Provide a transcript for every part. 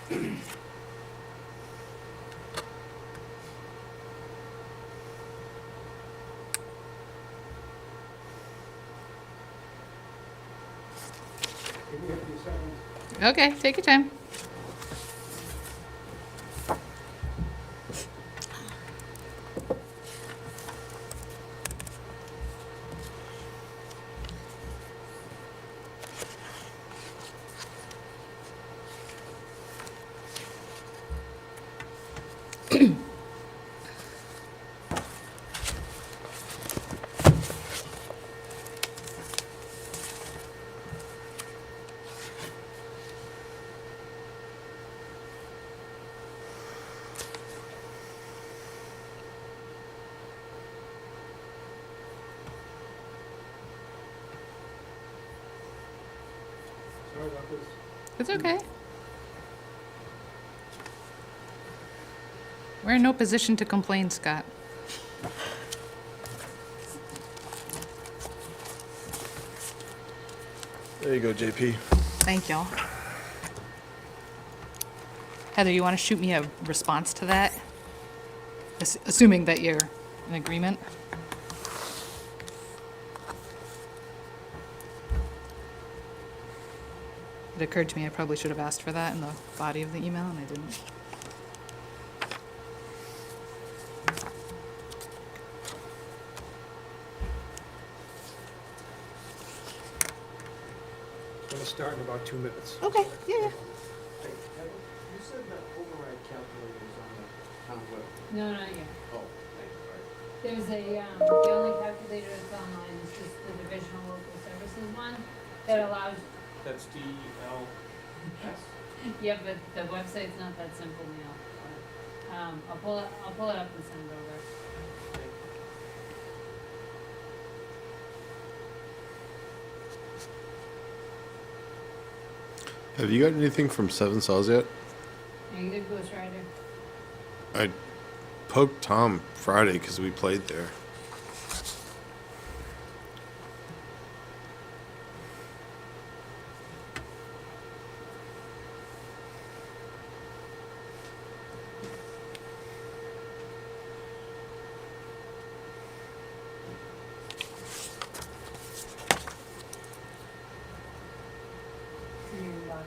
Give me a few seconds. Okay, take your time. Sorry about this. It's okay. We're in no position to complain, Scott. There you go, JP. Thank y'all. Heather, you want to shoot me a response to that? Assuming that you're in agreement? It occurred to me I probably should have asked for that in the body of the email, and I didn't. It's gonna start in about 2 minutes. Okay, yeah. Hey, Heather, you said that override calculator is on the town web. No, not yet. Oh, thank you, all right. There's the only calculator that's online is just the divisional local services one that allows, That's DLS? yeah, but the website's not that simple, Neil. I'll pull it up and send it over. Have you got anything from Seven Saws yet? Negative Ghost Rider. I poked Tom Friday because we played there. In your inbox.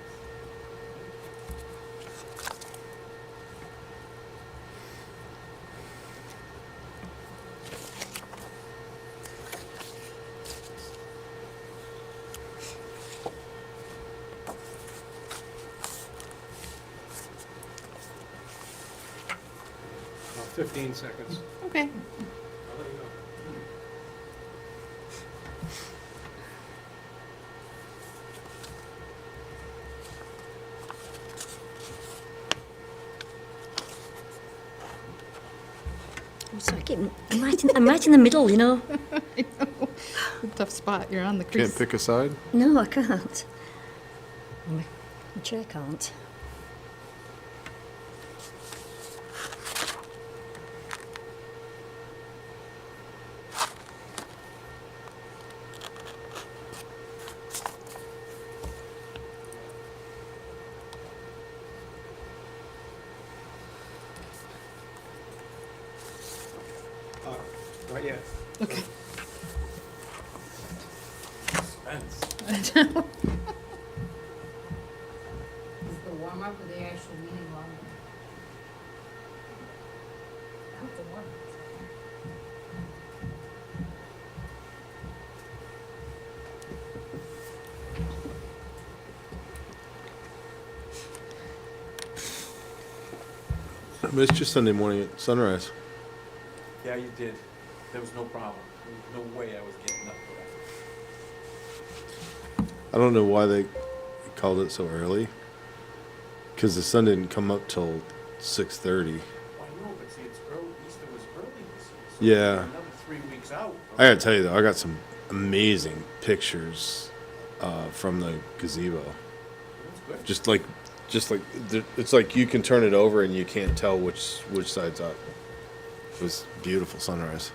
About 15 seconds. Okay. I'll let you know. I'm sorry, I'm right in the middle, you know. Tough spot. You're on the crease. Can't pick a side? No, I can't. I'm sure I can't. Not yet. Okay. Suspense. Is the warm up or the actual meeting longer? I hope the warm up. I missed your Sunday morning at sunrise. Yeah, you did. There was no problem. There was no way I was getting up for that. I don't know why they called it so early. Because the sun didn't come up till 6:30. Well, I know, but see, it's early, Easter was early this year. So Yeah. we're another 3 weeks out. I gotta tell you though, I got some amazing pictures from the gazebo. That's good. Just like, it's like you can turn it over and you can't tell which side's up. It was beautiful sunrise.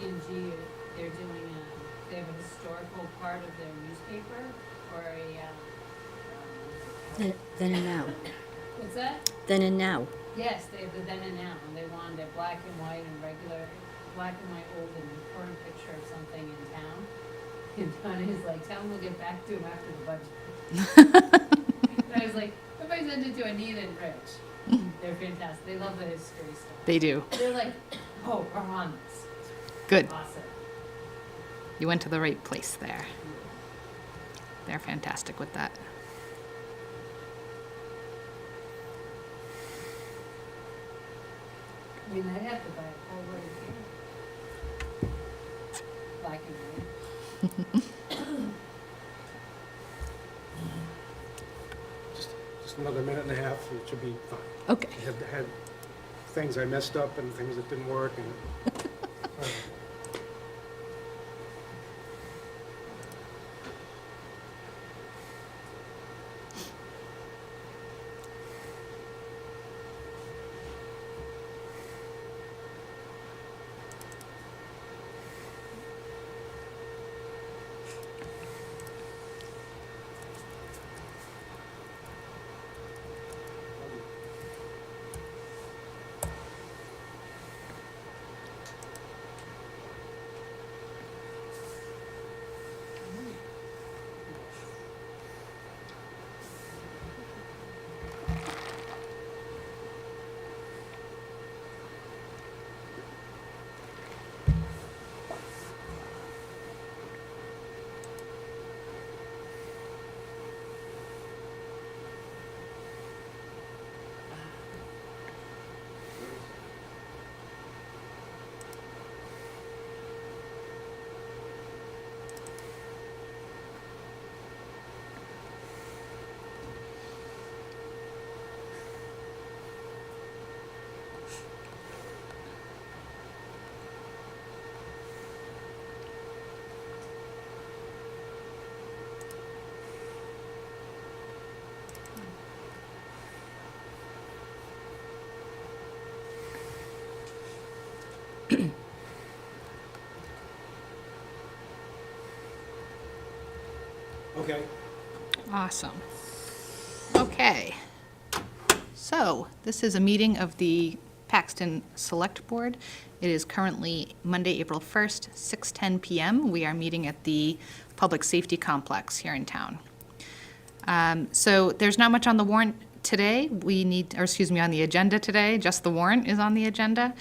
T&G, they're doing they have a historical part of their newspaper, or Then and now. what's that? Then and now. Yes, they have the then and now, and they wanted a black and white and regular, black and white old and current picture of something in town. And Donnie's like, tell them we'll get back to him after the budget. And I was like, if I send it to Anita and Rich, they're fantastic, they love the history stuff. They do. They're like, oh, we're on this. Good. Awesome. You went to the right place there. They're fantastic with that. I mean, I'd have to buy a whole load of here. Black and white. Just another minute and a half, it should be fine. Okay. I had things I messed up and things that didn't work and. Okay. Awesome. Okay. So, this is a meeting of the Paxton Select Board. It is currently Monday, April 1st, 6:10 PM. We are meeting at the Public Safety Complex here in town. So, there's not much on the warrant today. On the agenda today. Just the warrant is on the agenda.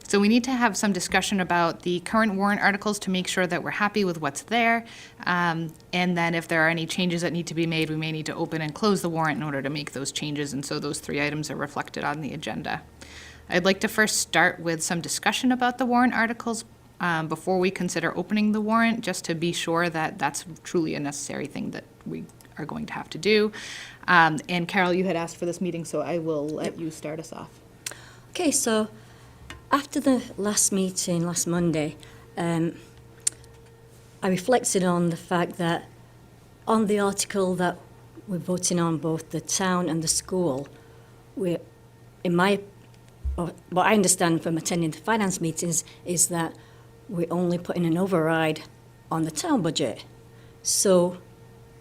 So we need to have some discussion about the current warrant articles to make sure that we're happy with what's there. And then if there are any changes that need to be made, we may need to open and close the warrant in order to make those changes. And so those 3 items are reflected on the agenda. I'd like to first start with some discussion about the warrant articles before we consider opening the warrant, just to be sure that that's truly a necessary thing that we are going to have to do. And Carol, you had asked for this meeting, so I will let you start us off. Okay, so after the last meeting, last Monday, I reflected on the fact that on the article that we're voting on, both the town and the school, what I understand from attending the finance meetings is that we're only putting an override on the town budget. So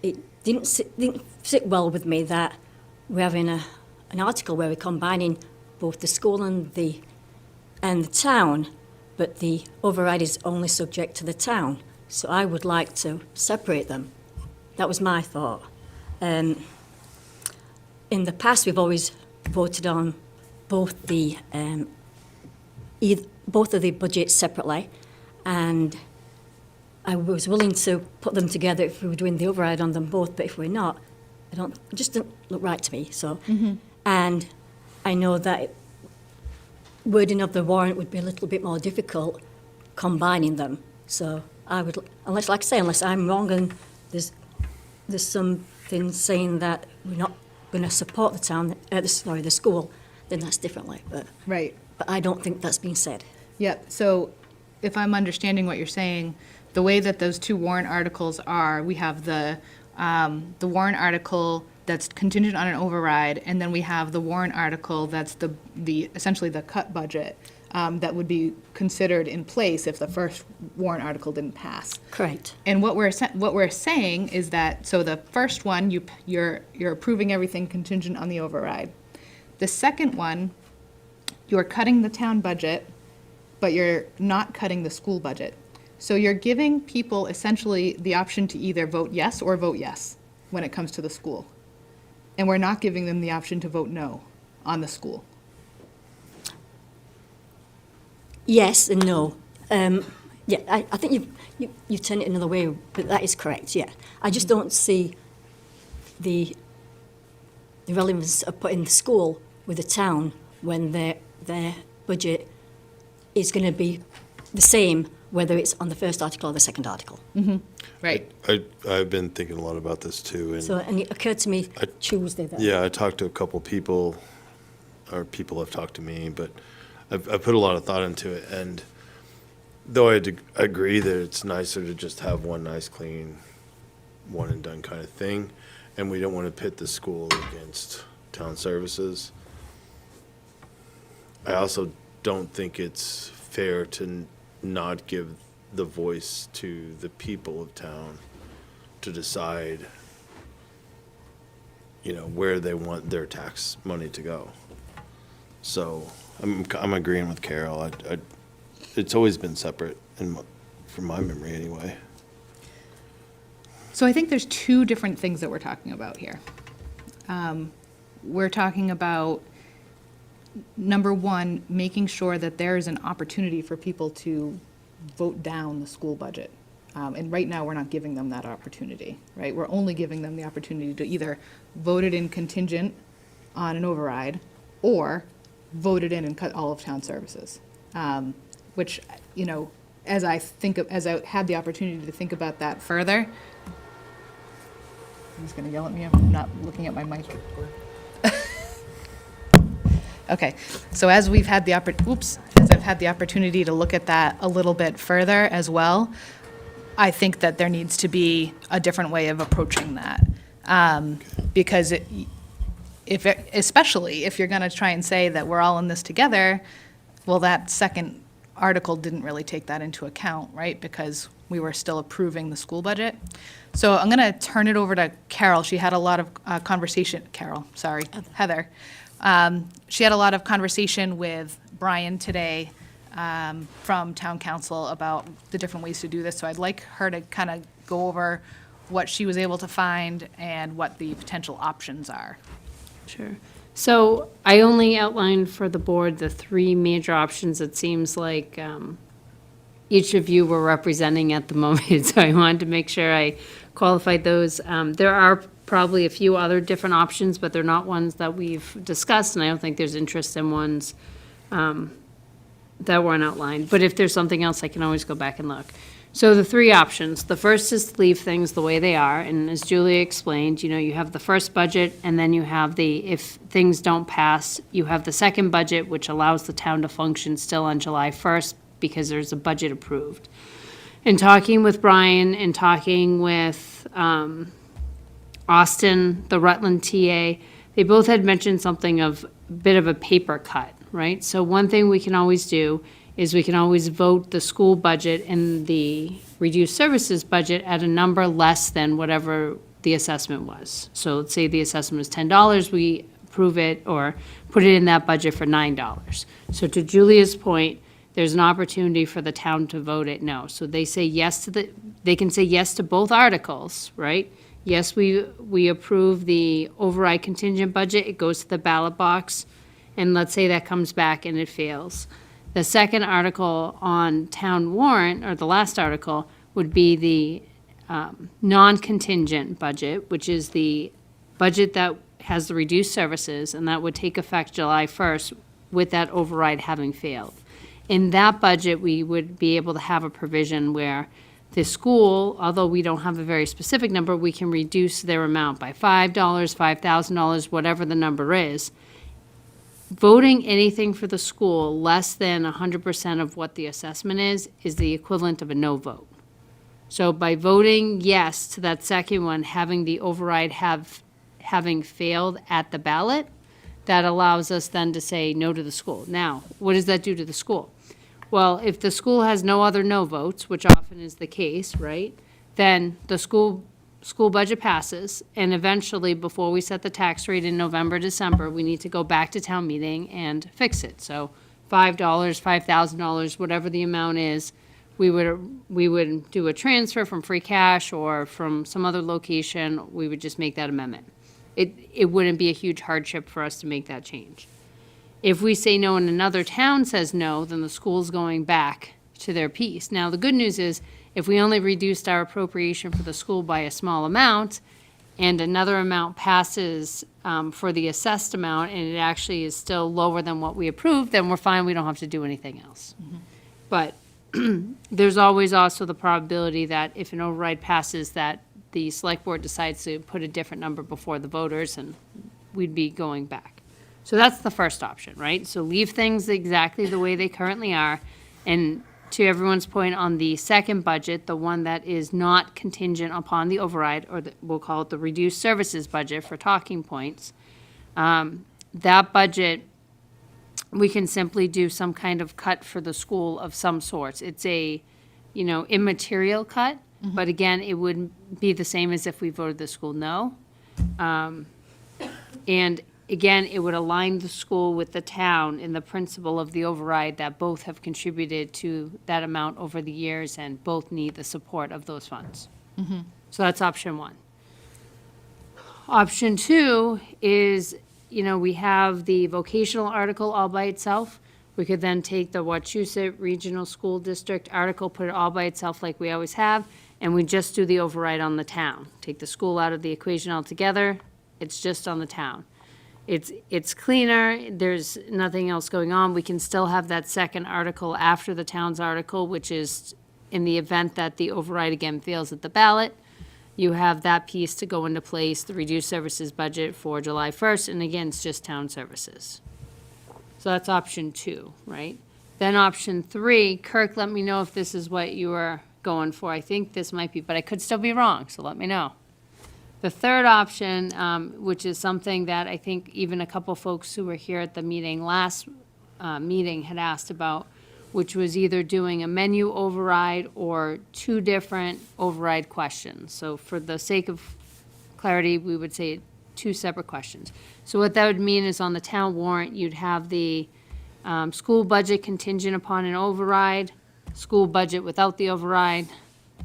it didn't sit well with me that we're having an article where we're combining both the school and the town, but the override is only subject to the town. So I would like to separate them. That was my thought. In the past, we've always voted on both of the budgets separately, and I was willing to put them together if we were doing the override on them both. But if we're not, it just didn't look right to me. So, and I know that wording of the warrant would be a little bit more difficult combining them. So I would, unless I'm wrong and there's something saying that we're not going to support the town, the school, then that's differently. But Right. But I don't think that's been said. Yep. So if I'm understanding what you're saying, the way that those 2 warrant articles are, we have the warrant article that's contingent on an override, and then we have the warrant article that's the essentially the cut budget that would be considered in place if the first warrant article didn't pass. Correct. And what we're saying is that, so the first one, you're approving everything contingent on the override. The second one, you're cutting the town budget, but you're not cutting the school budget. So you're giving people essentially the option to either vote yes or vote yes when it comes to the school. And we're not giving them the option to vote no on the school. Yes and no. Yeah, I think you turn it another way, but that is correct, yeah. I just don't see the relevance of putting the school with the town when their budget is going to be the same, whether it's on the first article or the second article. Right. I've been thinking a lot about this too, And it occurred to me Tuesday that. yeah, I talked to a couple people, or people have talked to me, but I've put a lot of thought into it, and though I agree that it's nicer to just have one nice, clean, one and done kind of thing, and we don't want to pit the school against town services, I also don't think it's fair to not give the voice to the people of town to decide, where they want their tax money to go. So I'm agreeing with Carol. It's always been separate, from my memory anyway. So I think there's two different things that we're talking about here. We're talking about, number one, making sure that there is an opportunity for people to vote down the school budget. And right now, we're not giving them that opportunity, right? We're only giving them the opportunity to either vote it in contingent on an override or vote it in and cut all of town services. Which, as I had the opportunity to think about that further, he's gonna yell at me, I'm not looking at my mic. Okay, so as I've had the opportunity to look at that a little bit further as well, I think that there needs to be a different way of approaching that. Because especially if you're gonna try and say that we're all in this together, well, that second article didn't really take that into account, right? Because we were still approving the school budget. So I'm gonna turn it over to Carol. She had a lot of Heather. She had a lot of conversation with Brian today from town council about the different ways to do this. So I'd like her to kind of go over what she was able to find and what the potential options are. Sure. So I only outlined for the board the three major options it seems like each of you were representing at the moment. So I wanted to make sure I qualified those. There are probably a few other different options, but they're not ones that we've discussed, and I don't think there's interest in ones that weren't outlined. But if there's something else, I can always go back and look. So the three options, the first is to leave things the way they are, and as Julia explained, you have the first budget, and then you have if things don't pass, you have the second budget, which allows the town to function still on July 1st because there's a budget approved. In talking with Brian and talking with Austin, the Rutland TA, they both had mentioned something of a bit of a paper cut, right? So one thing we can always do is we can always vote the school budget and the reduced services budget at a number less than whatever the assessment was. So let's say the assessment was $10, we approve it or put it in that budget for $9. So to Julia's point, there's an opportunity for the town to vote it no. So they say yes they can say yes to both articles, right? Yes, we approve the override contingent budget, it goes to the ballot box, and let's say that comes back and it fails. The second article on town warrant, or the last article, would be the non-contingent budget, which is the budget that has the reduced services, and that would take effect July 1st with that override having failed. In that budget, we would be able to have a provision where the school, although we don't have a very specific number, we can reduce their amount by $5, $5,000, whatever the number is. Voting anything for the school less than 100% of what the assessment is the equivalent of a no vote. So by voting yes to that second one, having the override having failed at the ballot, that allows us then to say no to the school. Now, what does that do to the school? Well, if the school has no other no votes, which often is the case, right, then the school budget passes, and eventually, before we set the tax rate in November, December, we need to go back to town meeting and fix it. So $5, $5,000, whatever the amount is, we would do a transfer from free cash or from some other location. We would just make that amendment. It wouldn't be a huge hardship for us to make that change. If we say no and another town says no, then the school's going back to their piece. Now, the good news is, if we only reduced our appropriation for the school by a small amount, and another amount passes for the assessed amount, and it actually is still lower than what we approved, then we're fine, we don't have to do anything else. But there's always also the probability that if an override passes, that the select board decides to put a different number before the voters, and we'd be going back. So that's the first option, right? So leave things exactly the way they currently are. And to everyone's point on the second budget, the one that is not contingent upon the override, or we'll call it the reduced services budget for talking points, that budget, we can simply do some kind of cut for the school of some sorts. It's a, immaterial cut, but again, it would be the same as if we voted the school no. And again, it would align the school with the town in the principle of the override that both have contributed to that amount over the years and both need the support of those funds. So that's option one. Option two is, we have the vocational article all by itself. We could then take the Wachusett Regional School District article, put it all by itself like we always have, and we just do the override on the town. Take the school out of the equation altogether, it's just on the town. It's cleaner, there's nothing else going on. We can still have that second article after the town's article, which is in the event that the override again fails at the ballot. You have that piece to go into place, the reduced services budget for July 1st, and again, it's just town services. So that's option two, right? Then option three, Kirk, let me know if this is what you were going for. I think this might be, but I could still be wrong, so let me know. The third option, which is something that I think even a couple folks who were here at the meeting last meeting had asked about, which was either doing a menu override or two different override questions. So for the sake of clarity, we would say two separate questions. So what that would mean is on the town warrant, you'd have the school budget contingent upon an override, school budget without the override,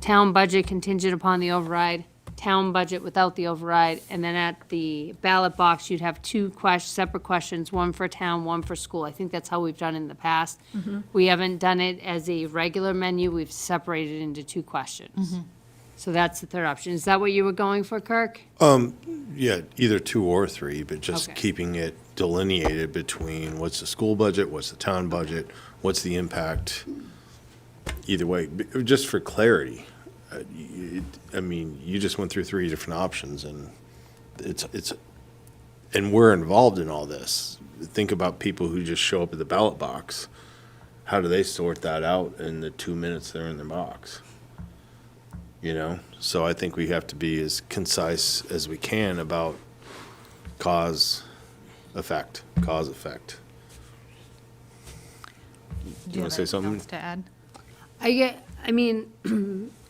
town budget contingent upon the override, town budget without the override, and then at the ballot box, you'd have two separate questions, one for town, one for school. I think that's how we've done it in the past. We haven't done it as a regular menu, we've separated it into two questions. So that's the third option. Is that what you were going for, Kirk? Yeah, either two or three, but just Okay. keeping it delineated between what's the school budget, what's the town budget, what's the impact, either way, just for clarity. You just went through three different options, and and we're involved in all this. Think about people who just show up at the ballot box. How do they sort that out in the 2 minutes they're in their box? So I think we have to be as concise as we can about cause, effect. Do you want to say something? Else to add?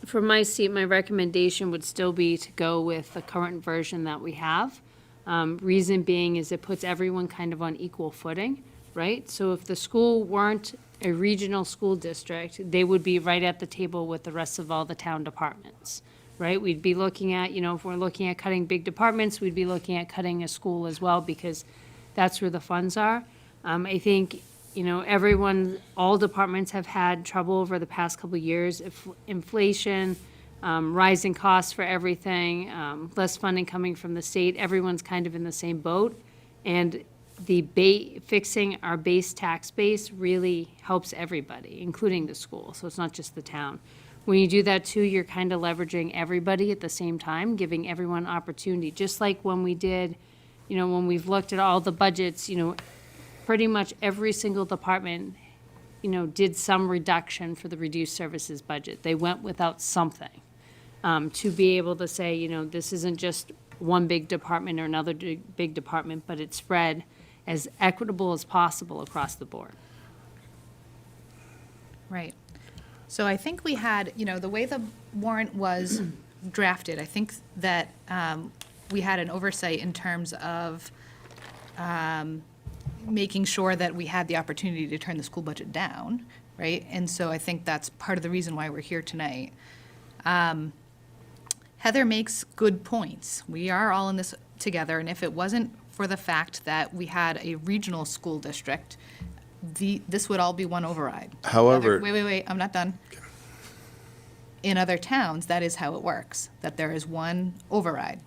From my seat, my recommendation would still be to go with the current version that we have. Reason being is it puts everyone kind of on equal footing, right? So if the school weren't a regional school district, they would be right at the table with the rest of all the town departments, right? We'd be looking at, if we're looking at cutting big departments, we'd be looking at cutting a school as well, because that's where the funds are. I think, all departments have had trouble over the past couple of years. Inflation, rising costs for everything, less funding coming from the state, everyone's kind of in the same boat. And fixing our base tax base really helps everybody, including the school, so it's not just the town. When you do that too, you're kind of leveraging everybody at the same time, giving everyone opportunity, just like when we did, when we've looked at all the budgets, pretty much every single department, did some reduction for the reduced services budget. They went without something, to be able to say, this isn't just one big department or another big department, but it's spread. as equitable as possible across the board. Right. So I think we had, the way the warrant was drafted, I think that we had an oversight in terms of making sure that we had the opportunity to turn the school budget down, right? And so I think that's part of the reason why we're here tonight. Heather makes good points. We are all in this together, and if it wasn't for the fact that we had a regional school district, this would all be one override. However- Wait, I'm not done. In other towns, that is how it works, that there is one override.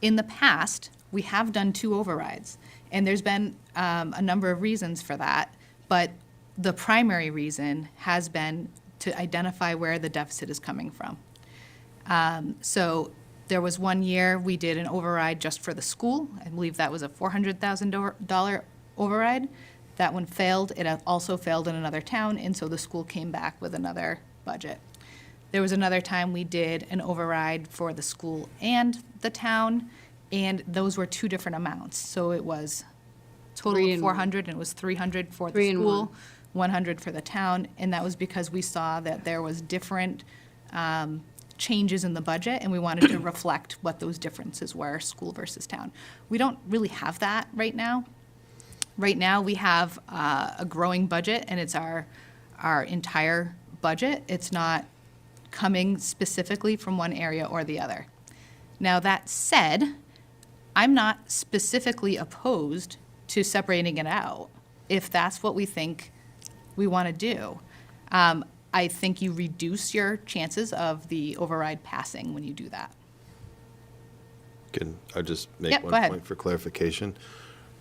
In the past, we have done 2 overrides, and there's been a number of reasons for that, but the primary reason has been to identify where the deficit is coming from. So there was one year we did an override just for the school. I believe that was a $400,000 override. That one failed. It also failed in another town, and so the school came back with another budget. There was another time we did an override for the school and the town, and those were 2 different amounts. So it was total 3 of and 1. 400, and it was 300 for 3 the and school, 100 for the town, and that was because we saw that there was different changes in the budget, and we wanted to reflect what those differences were, school versus town. We don't really have that right now. Right now, we have a growing budget, and it's our entire budget. It's not coming specifically from one area or the other. Now, that said, I'm not specifically opposed to separating it out if that's what we think we want to do. I think you reduce your chances of the override passing when you do that. Can I just make Yep, go one ahead. point for clarification?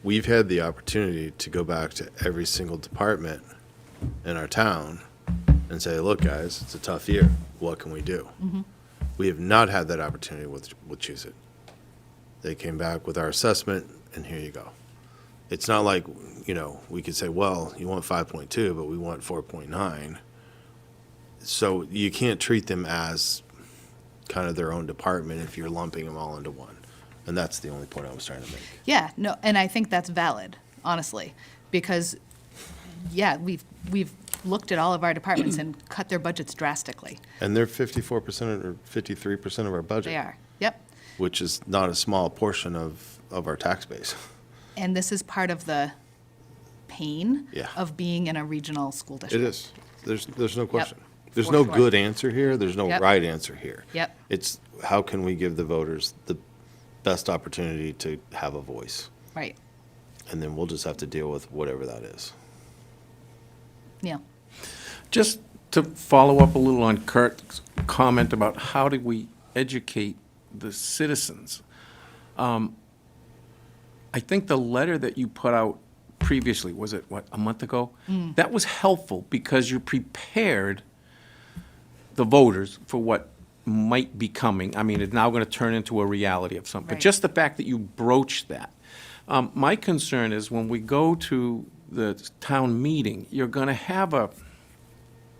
We've had the opportunity to go back to every single department in our town and say, look, guys, it's a tough year. What can we do? Mm-hmm. We have not had that opportunity with Cheez-It. They came back with our assessment, and here you go. It's not like, we could say, well, you want 5.2, but we want 4.9. So you can't treat them as kind of their own department if you're lumping them all into one. And that's the only point I was trying to make. Yeah, no, and I think that's valid, honestly, because, yeah, we've looked at all of our departments and cut their budgets drastically. And they're 54% or 53% of our budget. They are, yep. Which is not a small portion of our tax base. And this is part of the pain Yeah. of being in a regional school district. It is. There's no question. There's for no sure. good answer here. There's no Yep. right answer here. Yep. It's how can we give the voters the best opportunity to have a voice? Right, And then we'll just have to deal with whatever that is. yeah. Just to follow up a little on Kurt's comment about how do we educate the citizens. I think the letter that you put out previously, was it, a month ago? That was helpful because you prepared the voters for what might be coming. I mean, it's now going to turn into a reality of something. But Right. just the fact that you broached that. My concern is when we go to the town meeting, you're going to have a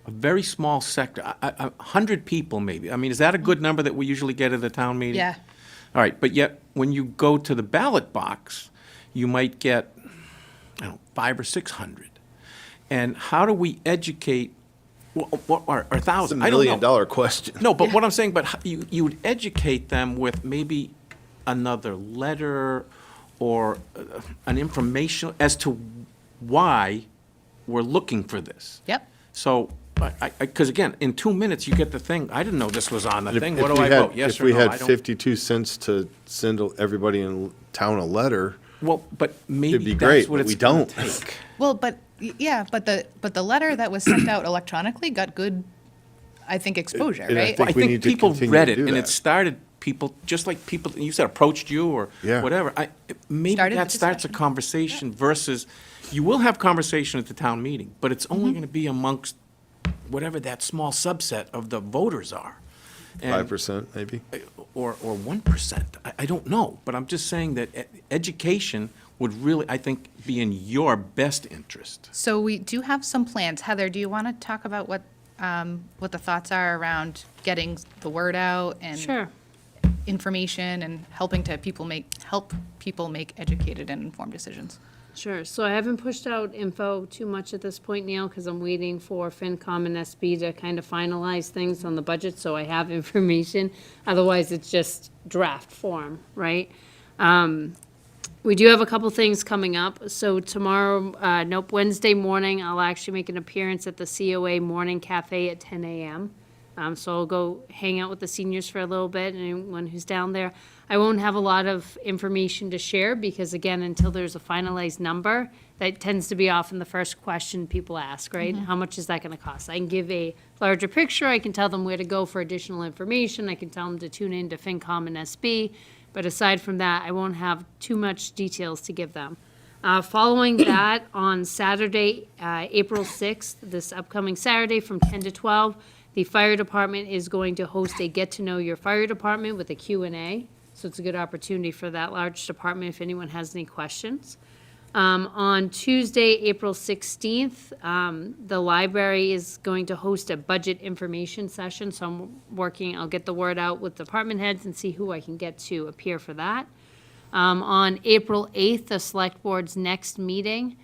very small sector, 100 people maybe. I mean, is that a good number that we usually get at a town meeting? Yeah. All right, but yet, when you go to the ballot box, you might get, 500 or 600. And how do we educate, or 1,000? It's a I don't know. $1 million question. No, but what I'm saying, you would educate them with maybe another letter or an information as to why we're looking for this. Yep. So, because again, in 2 minutes, you get the thing, I didn't know this was on the If- thing, if what do we I had- vote, yes or no? If we I had don't- 52 cents to send everybody in town a letter, Well, but it'd maybe be that's great, what but it's we gonna don't. take. Well, but the letter that was sent out electronically got good, I think, exposure, and I right? think I we think need to people continue read to it, do and that. it started people, just like people, you said approached you or Yeah. whatever. Maybe Started the that starts a discussion. conversation versus, you will have conversation at the town meeting, but it's Mm-hmm. only going to be amongst whatever that small subset of the voters are. And- 5% maybe? Or 1%. I don't know, but I'm just saying that education would really, I think, be in your best interest. So we do have some plans. Heather, do you want to talk about what the thoughts are around getting the word out and? Sure. information and help people make educated and informed decisions. Sure, so I haven't pushed out info too much at this point, Neil, because I'm waiting for FinCom and SB to kind of finalize things on the budget, so I have information. Otherwise, it's just draft form, right? We do have a couple things coming up. So tomorrow, Wednesday morning, I'll actually make an appearance at the COA Morning Cafe at 10 a.m. So I'll go hang out with the seniors for a little bit, and anyone who's down there. I won't have a lot of information to share because, again, until there's a finalized number, that tends to be often the first question people ask, right? How much is that going to cost? I can give a larger picture. I can tell them where to go for additional information. I can tell them to tune in to FinCom and SB. But aside from that, I won't have too much details to give them. Following that, on Saturday, April 6th, this upcoming Saturday from 10 to 12, the fire department is going to host a Get to Know Your Fire Department with a Q&A. So it's a good opportunity for that large department if anyone has any questions. On Tuesday, April 16th, the library is going to host a budget information session. So I'll get the word out with department heads and see who I can get to appear for that. On April 8th, the select board's next meeting,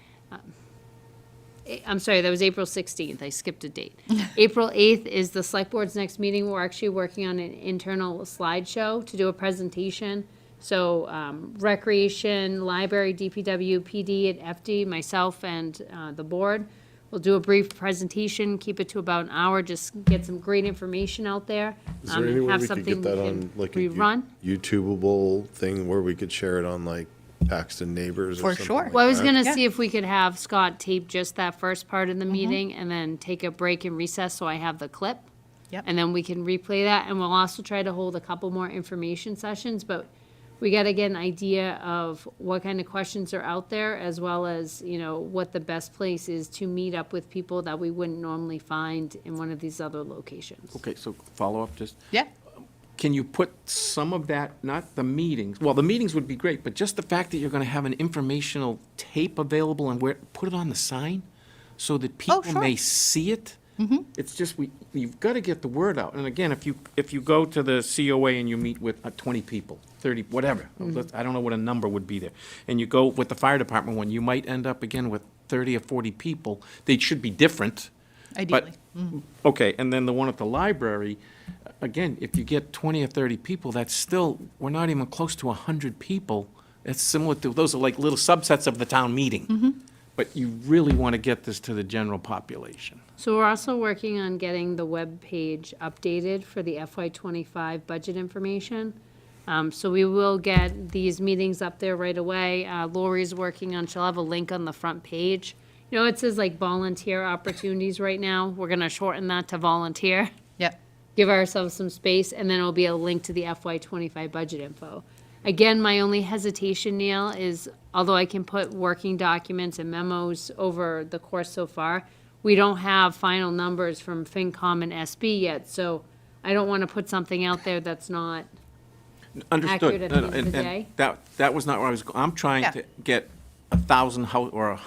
I'm sorry, that was April 16th. I skipped a date. April 8th is the select board's next meeting. We're actually working on an internal slideshow to do a presentation. So recreation, library, DPW, PD, and FD, myself and the board will do a brief presentation, keep it to about an hour, just get some great information out there. Is there any and way have we could something get that we on can like rerun. a YouTubeable thing where we could share it on like Paxton Neighbors or For something sure. like Well, I was that? gonna Yeah. see if we could have Scott tape just that first part of the meeting and then take a break and recess so I have the clip. Yep. And then we can replay that, and we'll also try to hold a couple more information sessions, but we gotta get an idea of what kind of questions are out there, as well as, what the best place is to meet up with people that we wouldn't normally find in one of these other locations. Okay, so follow up, just, Yeah. can you put some of that, not the meetings, well, the meetings would be great, but just the fact that you're gonna have an informational tape available and put it on the sign so that people sure. may see it? It's just, you've gotta get the word out. And again, if you go to the COA and you meet with 20 people, 30, whatever, I don't know what a number would be there, and you go with the fire department one, you might end up again with 30 or 40 people. They should be different. Ideally. Okay, and then the one at the library, again, if you get 20 or 30 people, that's still, we're not even close to 100 people. It's similar to, those are like little subsets of the town meeting. But you really want to get this to the general population. So we're also working on getting the web page updated for the FY '25 budget information. So we will get these meetings up there right away. Lori's working on, she'll have a link on the front page. It says like volunteer opportunities right now. We're gonna shorten that to volunteer, Yep. give ourselves some space, and then it'll be a link to the FY '25 budget info. Again, my only hesitation, Neil, is although I can put working documents and memos over the course so far, we don't have final numbers from FinCom and SB yet, so I don't want to put something out there that's not Understood. accurate at the end of the And day. that was not where I was, I'm trying Yeah. to get 1,000 or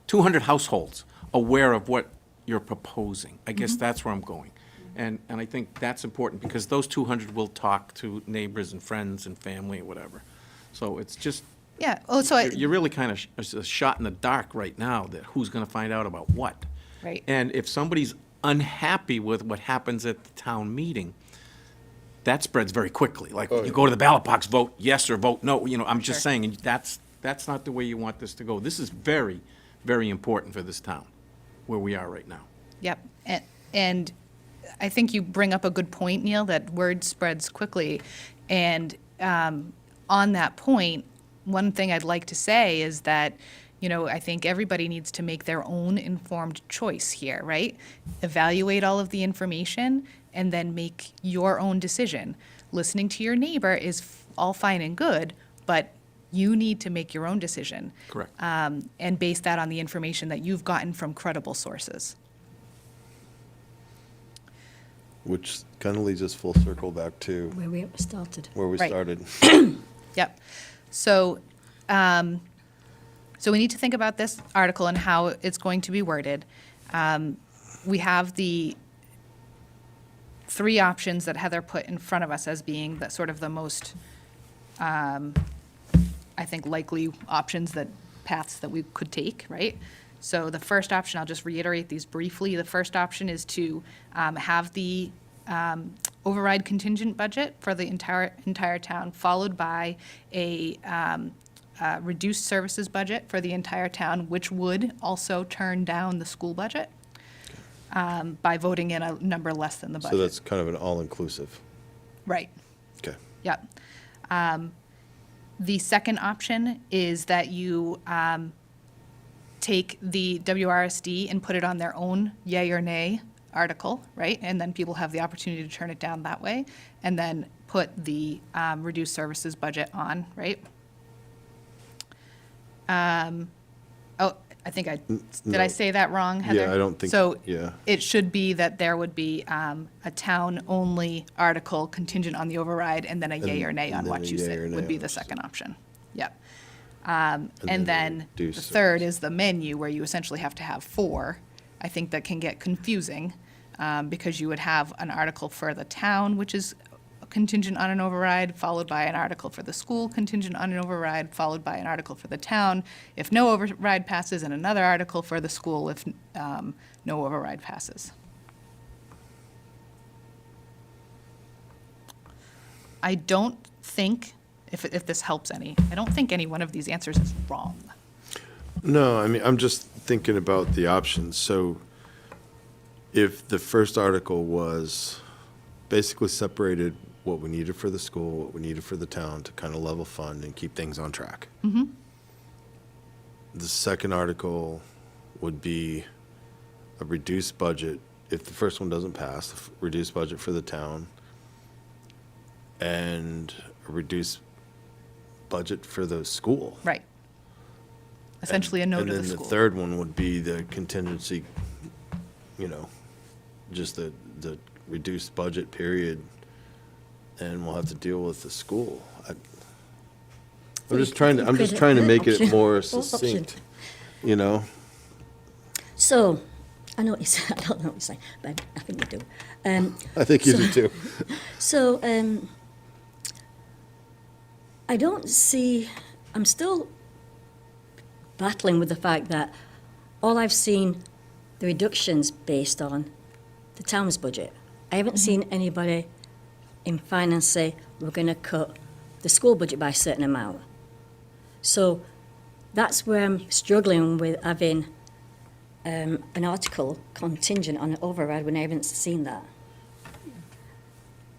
200 households aware of what you're proposing. I guess that's where I'm going. And I think that's important, because those 200 will talk to neighbors and friends and family or whatever. So it's just, Yeah. Oh, so you're really kind of a shot in the dark right now, that who's going to find out about what. Right. And if somebody's unhappy with what happens at the town meeting, that spreads very quickly. Like, you go to the ballot box, vote yes or vote no, I'm just Sure. saying, and that's not the way you want this to go. This is very, very important for this town, where we are right now. Yep. And I think you bring up a good point, Neil, that word spreads quickly. And on that point, one thing I'd like to say is that, I think everybody needs to make their own informed choice here, right? Evaluate all of the information and then make your own decision. Listening to your neighbor is all fine and good, but you need to make your own decision. Correct. And base that on the information that you've gotten from credible sources. Which kind of leads us full circle back to Where we started. where we Right. started. Yep. So, so we need to think about this article and how it's going to be worded. We have the three options that Heather put in front of us as being the sort of the most, I think, likely options paths that we could take, right? So the first option, I'll just reiterate these briefly. The first option is to have the override contingent budget for the entire town, followed by a reduced services budget for the entire town, which would also turn down the school budget by voting in a number less than the budget. So that's kind of an all-inclusive. Right. Okay. Yep. The second option is that you take the WRSD and put it on their own yay or nay article, right? And then people have the opportunity to turn it down that way, and then put the reduced services budget on, right? Oh, I think did I no. say that wrong, Heather? Yeah, I don't think- So yeah. it should be that there would be a town-only article contingent on the override, and then a yay or nay on and then what a you yay say or nay would be on the what you second option. Yep. then And the then the reduced third is the menu, where you essentially have to have four. I think that can get confusing, because you would have an article for the town, which is contingent on an override, followed by an article for the school contingent on an override, followed by an article for the town if no override passes, and another article for the school if no override passes. I don't think, if this helps any, I don't think any one of these answers is wrong. No, I mean, I'm just thinking about the options. So if the first article was basically separated what we needed for the school, what we needed for the town to kind of level fund and keep things on track. Mm-hmm. The second article would be a reduced budget. If the first one doesn't pass, a reduced budget for the town and a reduced budget for the school. Right. Essentially a no to the And then school. the third one would be the contingency, just the reduced budget period, and we'll have to deal with the school. I'm just trying to make it more succinct, So, I know what you're saying, I don't know what you're saying, but I think you do. I think you do too. So, I don't see, I'm still battling with the fact that all I've seen the reductions based on the town's budget. I haven't seen anybody in finance say, we're going to cut the school budget by a certain amount. So that's where I'm struggling with having an article contingent on an override when I haven't seen that.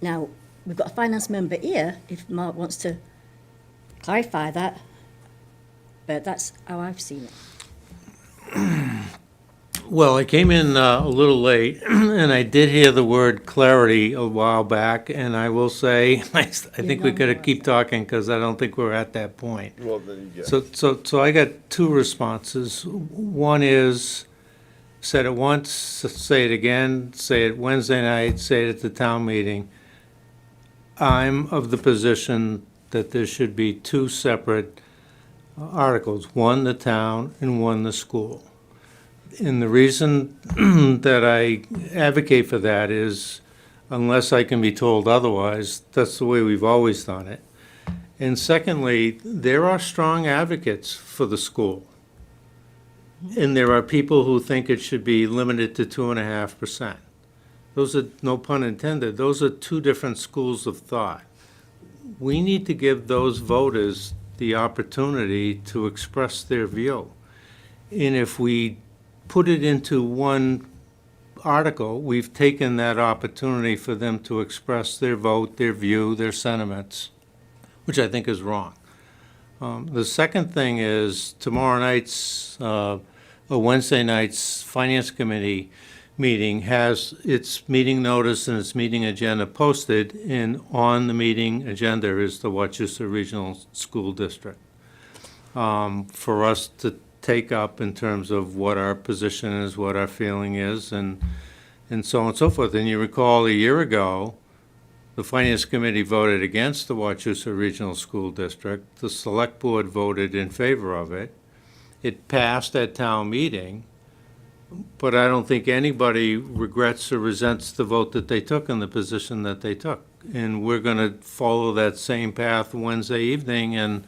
Now, we've got a finance member here, if Mark wants to clarify that, but that's how I've seen it. Well, I came in a little late, and I did hear the word clarity a while back, and I will say, I think we gotta keep talking, because I don't think we're at that point. Well, then you So I got two responses. One is, said it once, say it again, say it Wednesday night, say it at the town meeting. I'm of the position that there should be two separate articles, one the town and one the school. And the reason that I advocate for that is, unless I can be told otherwise, that's the way we've always done it. And secondly, there are strong advocates for the school. And there are people who think it should be limited to 2.5%. Those are, no pun intended, those are two different schools of thought. We need to give those voters the opportunity to express their view. And if we put it into one article, we've taken that opportunity for them to express their vote, their view, their sentiments, which I think is wrong. The second thing is tomorrow night's, or Wednesday night's Finance Committee meeting has its meeting notice and its meeting agenda posted, and on the meeting agenda is the Wachusett Regional School District. For us to take up in terms of what our position is, what our feeling is, and so on and so forth. And you recall a year ago, the Finance Committee voted against the Wachusett Regional School District. The Select Board voted in favor of it. It passed at town meeting. but I don't think anybody regrets or resents the vote that they took and the position that they took. And we're going to follow that same path Wednesday evening and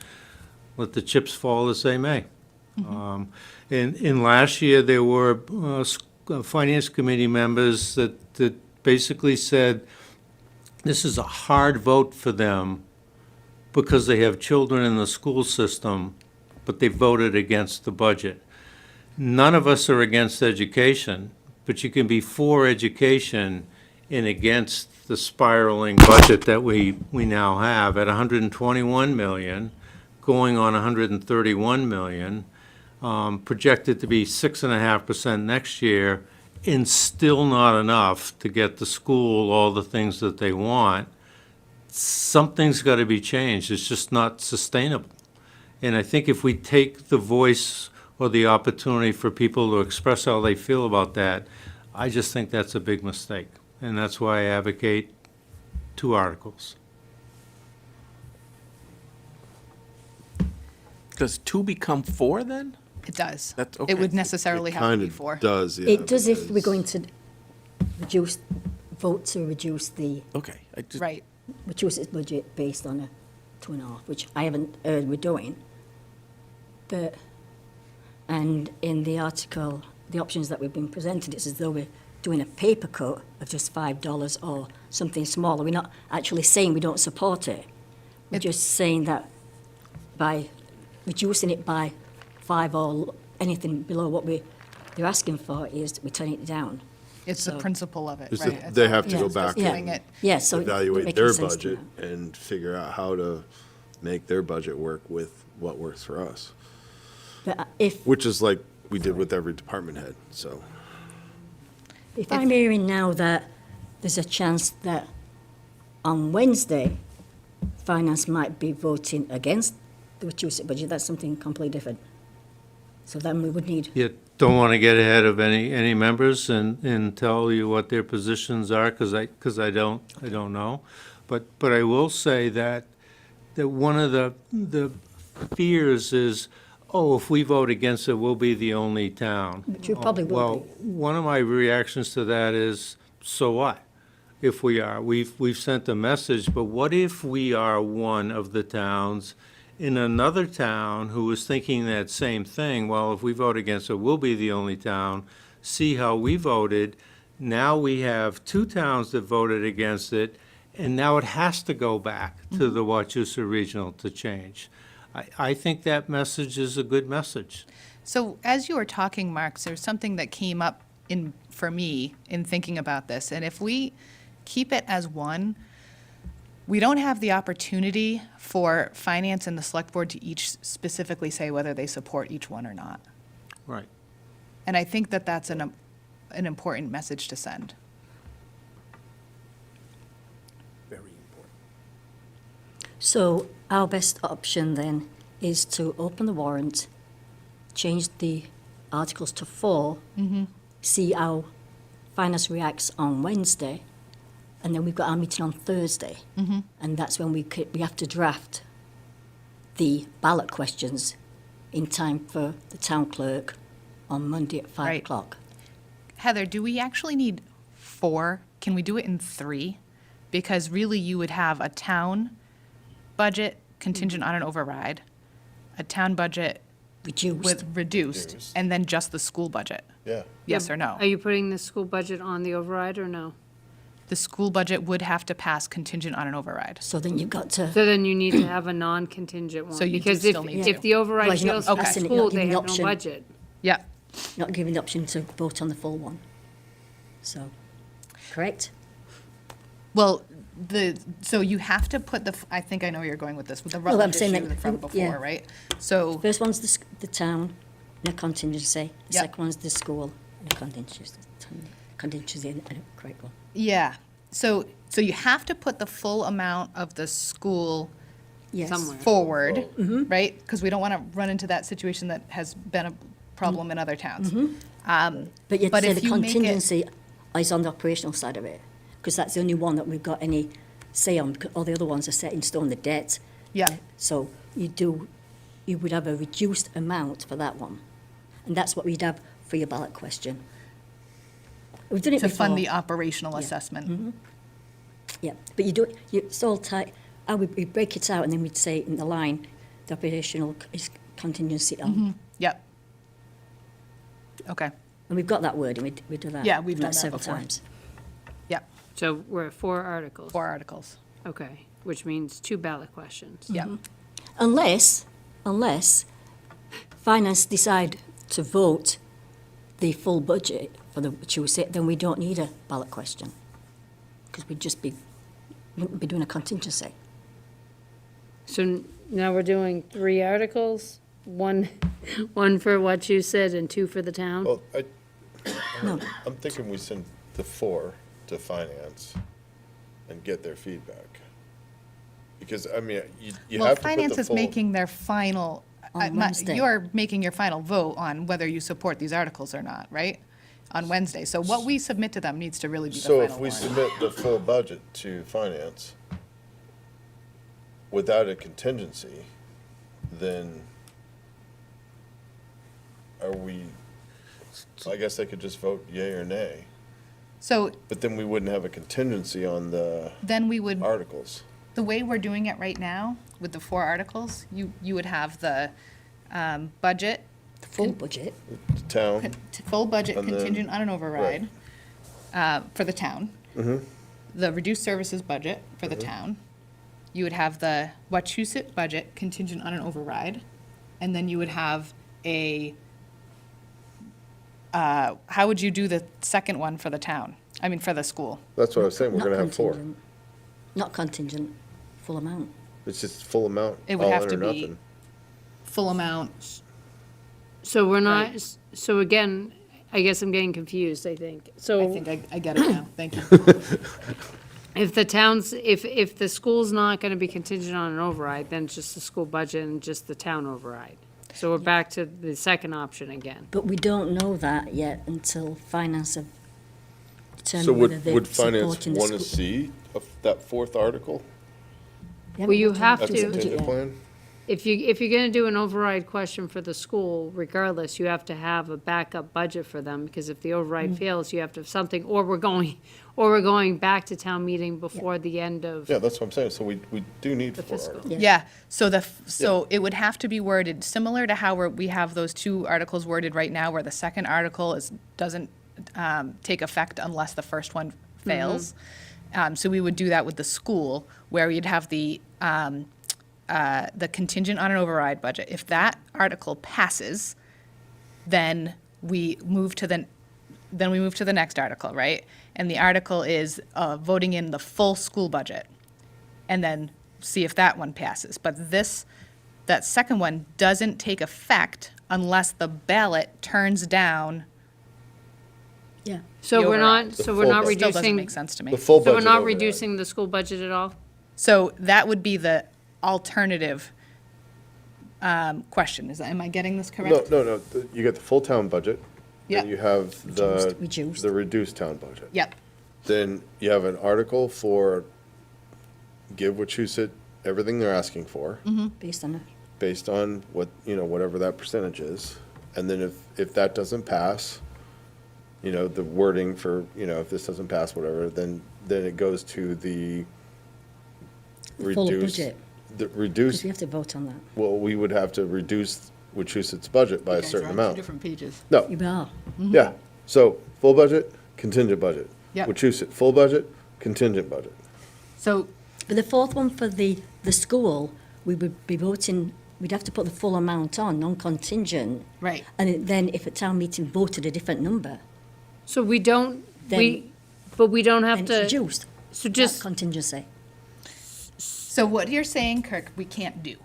let the chips fall as they may. In last year, there were finance committee members that basically said this is a hard vote for them because they have children in the school system, but they voted against the budget. None of us are against education, but you can be for education and against the spiraling budget that we now have at 121 million, going on 131 million, projected to be 6.5% next year, and still not enough to get the school all the things that they want. Something's got to be changed. It's just not sustainable. And I think if we take the voice or the opportunity for people to express how they feel about that, I just think that's a big mistake. And that's why I advocate 2 articles. Does 2 become 4 then? It does. That's It would okay. necessarily It have to kind be of 4. does, yeah. It does if we're because- going to vote to reduce Okay. I just, Right. its budget based on a 2.5, which I haven't heard we're doing. But, and in the article, the options that we've been presented, it's as though we're doing a paper cut of just $5 or something smaller. We're not actually saying we don't support it. We're just saying that by reducing it by 5 or anything below what they're asking for is we're turning it down. It's the So- principle of it, Is right? that It's they all- have to yeah, go it's just back giving and it- Yeah, so evaluate making their sense to budget me. and figure out how to make their budget work with what works for us, But if which is like we did with every department head, so. I'm hearing now that there's a chance that on Wednesday, Finance might be voting against the reduced budget, that's something completely different. So then we would need, You don't want to get ahead of any members and tell you what their positions are, because I don't know. But I will say that one of the fears is, oh, if we vote against it, we'll be the only town. which we probably will Well, be. one of my reactions to that is, so what? If we are, we've sent a message, but what if we are one of the towns in another town who is thinking that same thing? Well, if we vote against it, we'll be the only town. See how we voted. Now we have 2 towns that voted against it, and now it has to go back to the Wachusett Regional to change. I think that message is a good message. So as you were talking, Mark, there's something that came up for me in thinking about this. And if we keep it as one, we don't have the opportunity for finance and the select board to each specifically say whether they support each one or not. Right. And I think that that's an important message to send. very important. So our best option then is to open the warrant, change the articles to 4, see how Finance reacts on Wednesday, and then we've got our meeting on Thursday. And that's when we have to draft the ballot questions in time for the town clerk on Monday at 5 Right. o'clock. Heather, do we actually need 4? Can we do it in 3? Because really you would have a town budget contingent on an override, a town budget Reduced. with reduced, and then just the school budget. Yeah. Yes or no? Are you putting the school budget on the override or no? The school budget would have to pass contingent on an override. So then you've got to, So then you need to have a non-contingent one. So you do because still need if to. the override Otherwise you're not fails for the passing it, school, you're not they giving the have no option. budget. Yeah. not giving the option to vote on the full one. So, correct? Well, so you have to put I think I know where you're going with this, with the Well, I'm Rutland saying issue that- from yeah. before, right? So, First one's the town, and a contingency. The Yep. second one's the school, and a contingency, and a correct one. yeah, so you have to put the full amount of the school Yes. Somewhere. forward, Mm-hmm. right? Because we don't want to run into that situation that has been a problem in other towns. But you'd But say if the you make it- contingency is on the operational side of it, because that's the only one that we've got any say on, 'cause all the other ones are set in stone, the debt. Yeah, So you would have a reduced amount for that one. And that's what we'd have for your ballot question. We've done it to before. fund the operational Yeah. assessment. Yeah, but you do it, it's all tight, we break it out and then we'd say in the line, the operational is contingency on. Yep. Okay, And we've got that word, and we do that. Yeah, we've done that several before. times. yep, So we're at 4 articles. 4 articles. Okay, which means 2 ballot questions. Yep. Unless finance decide to vote the full budget for the Tuesday, then we don't need a ballot question. Because wouldn't be doing a contingency. So now we're doing 3 articles, one for what you said and 2 for the town? Well, No, I'm thinking we send the 4 to finance and get their feedback. Because, I mean, you Well, have to put finance the is full. making their final, On Wednesday. you're making your final vote on whether you support these articles or not, right? On Wednesday. So what we submit to them needs to really be the So final if we warrant. submit the full budget to finance without a contingency, then are we, I guess they could just vote yea or nay, So but then we wouldn't have a contingency on the then we would, articles. the way we're doing it right now with the 4 articles, you would have the budget, the full budget, The town, full budget And then- contingent on an override for the town. The reduced services budget for the town. You would have the Wachusett budget contingent on an override. And then you would have a, how would you do the second one for the town? I mean, for the school? that's what I was saying, we're not gonna have 4. contingent. Not contingent, full amount. It's just full amount, It would all have in to or be nothing. full amount. So we're not, so again, I guess I'm getting confused, I think. I So think I get it now. Thank you. if the town's, if the school's not gonna be contingent on an override, then it's just the school budget and just the town override. So we're back to the second option again. But we don't know that yet until finance have So determined whether would they're finance supporting the wanna school. see that 4th article They Well, you haven't have as a voted to- on the budget contingent yet. plan? If you're gonna do an override question for the school, regardless, you have to have a backup budget for them, because if the override fails, you have to have something, or we're going back to town meeting before the end of. Yeah, that's what I'm saying, so we do need The 4 fiscal. articles. Yeah. Yeah, so it would have to be worded similar to how we have those 2 articles worded right now, where the second article doesn't take effect unless the first one fails. So we would do that with the school, where we'd have the contingent on an override budget. If that article passes, then we move to the next article, right? And the article is voting in the full school budget, and then see if that one passes. But that second one doesn't take effect unless the ballot turns down. Yeah. So The we're override. not, The so we're full not budget. Still doesn't reducing, make sense to me. The full so budget we're not override. reducing the school budget at all? So that would be the alternative question. Am I getting this correct? No, you get the full town budget, Yeah. then you have Reduced. the reduced town budget. Yep, Then you have an article for give Wachusett everything they're asking for, Based on it. based on what, whatever that percentage is. And then if that doesn't pass, the wording for, if this doesn't pass, whatever, then it goes to the The full reduced. budget. The Because reduced, we have to vote on that. well, we would have to reduce Wachusett's budget by a certain amount. different pages. No, You are. yeah, so full budget, contingent budget. Yep. Wachusett, full budget, contingent budget. So, But the fourth one for the school, we would be voting, we'd have to put the full amount on, non-contingent. right, Then if a town meeting voted a different number, So we don't, Then- but we don't then have it's to, reduced. so That's just, contingency. so what you're saying, Kirk, we can't do.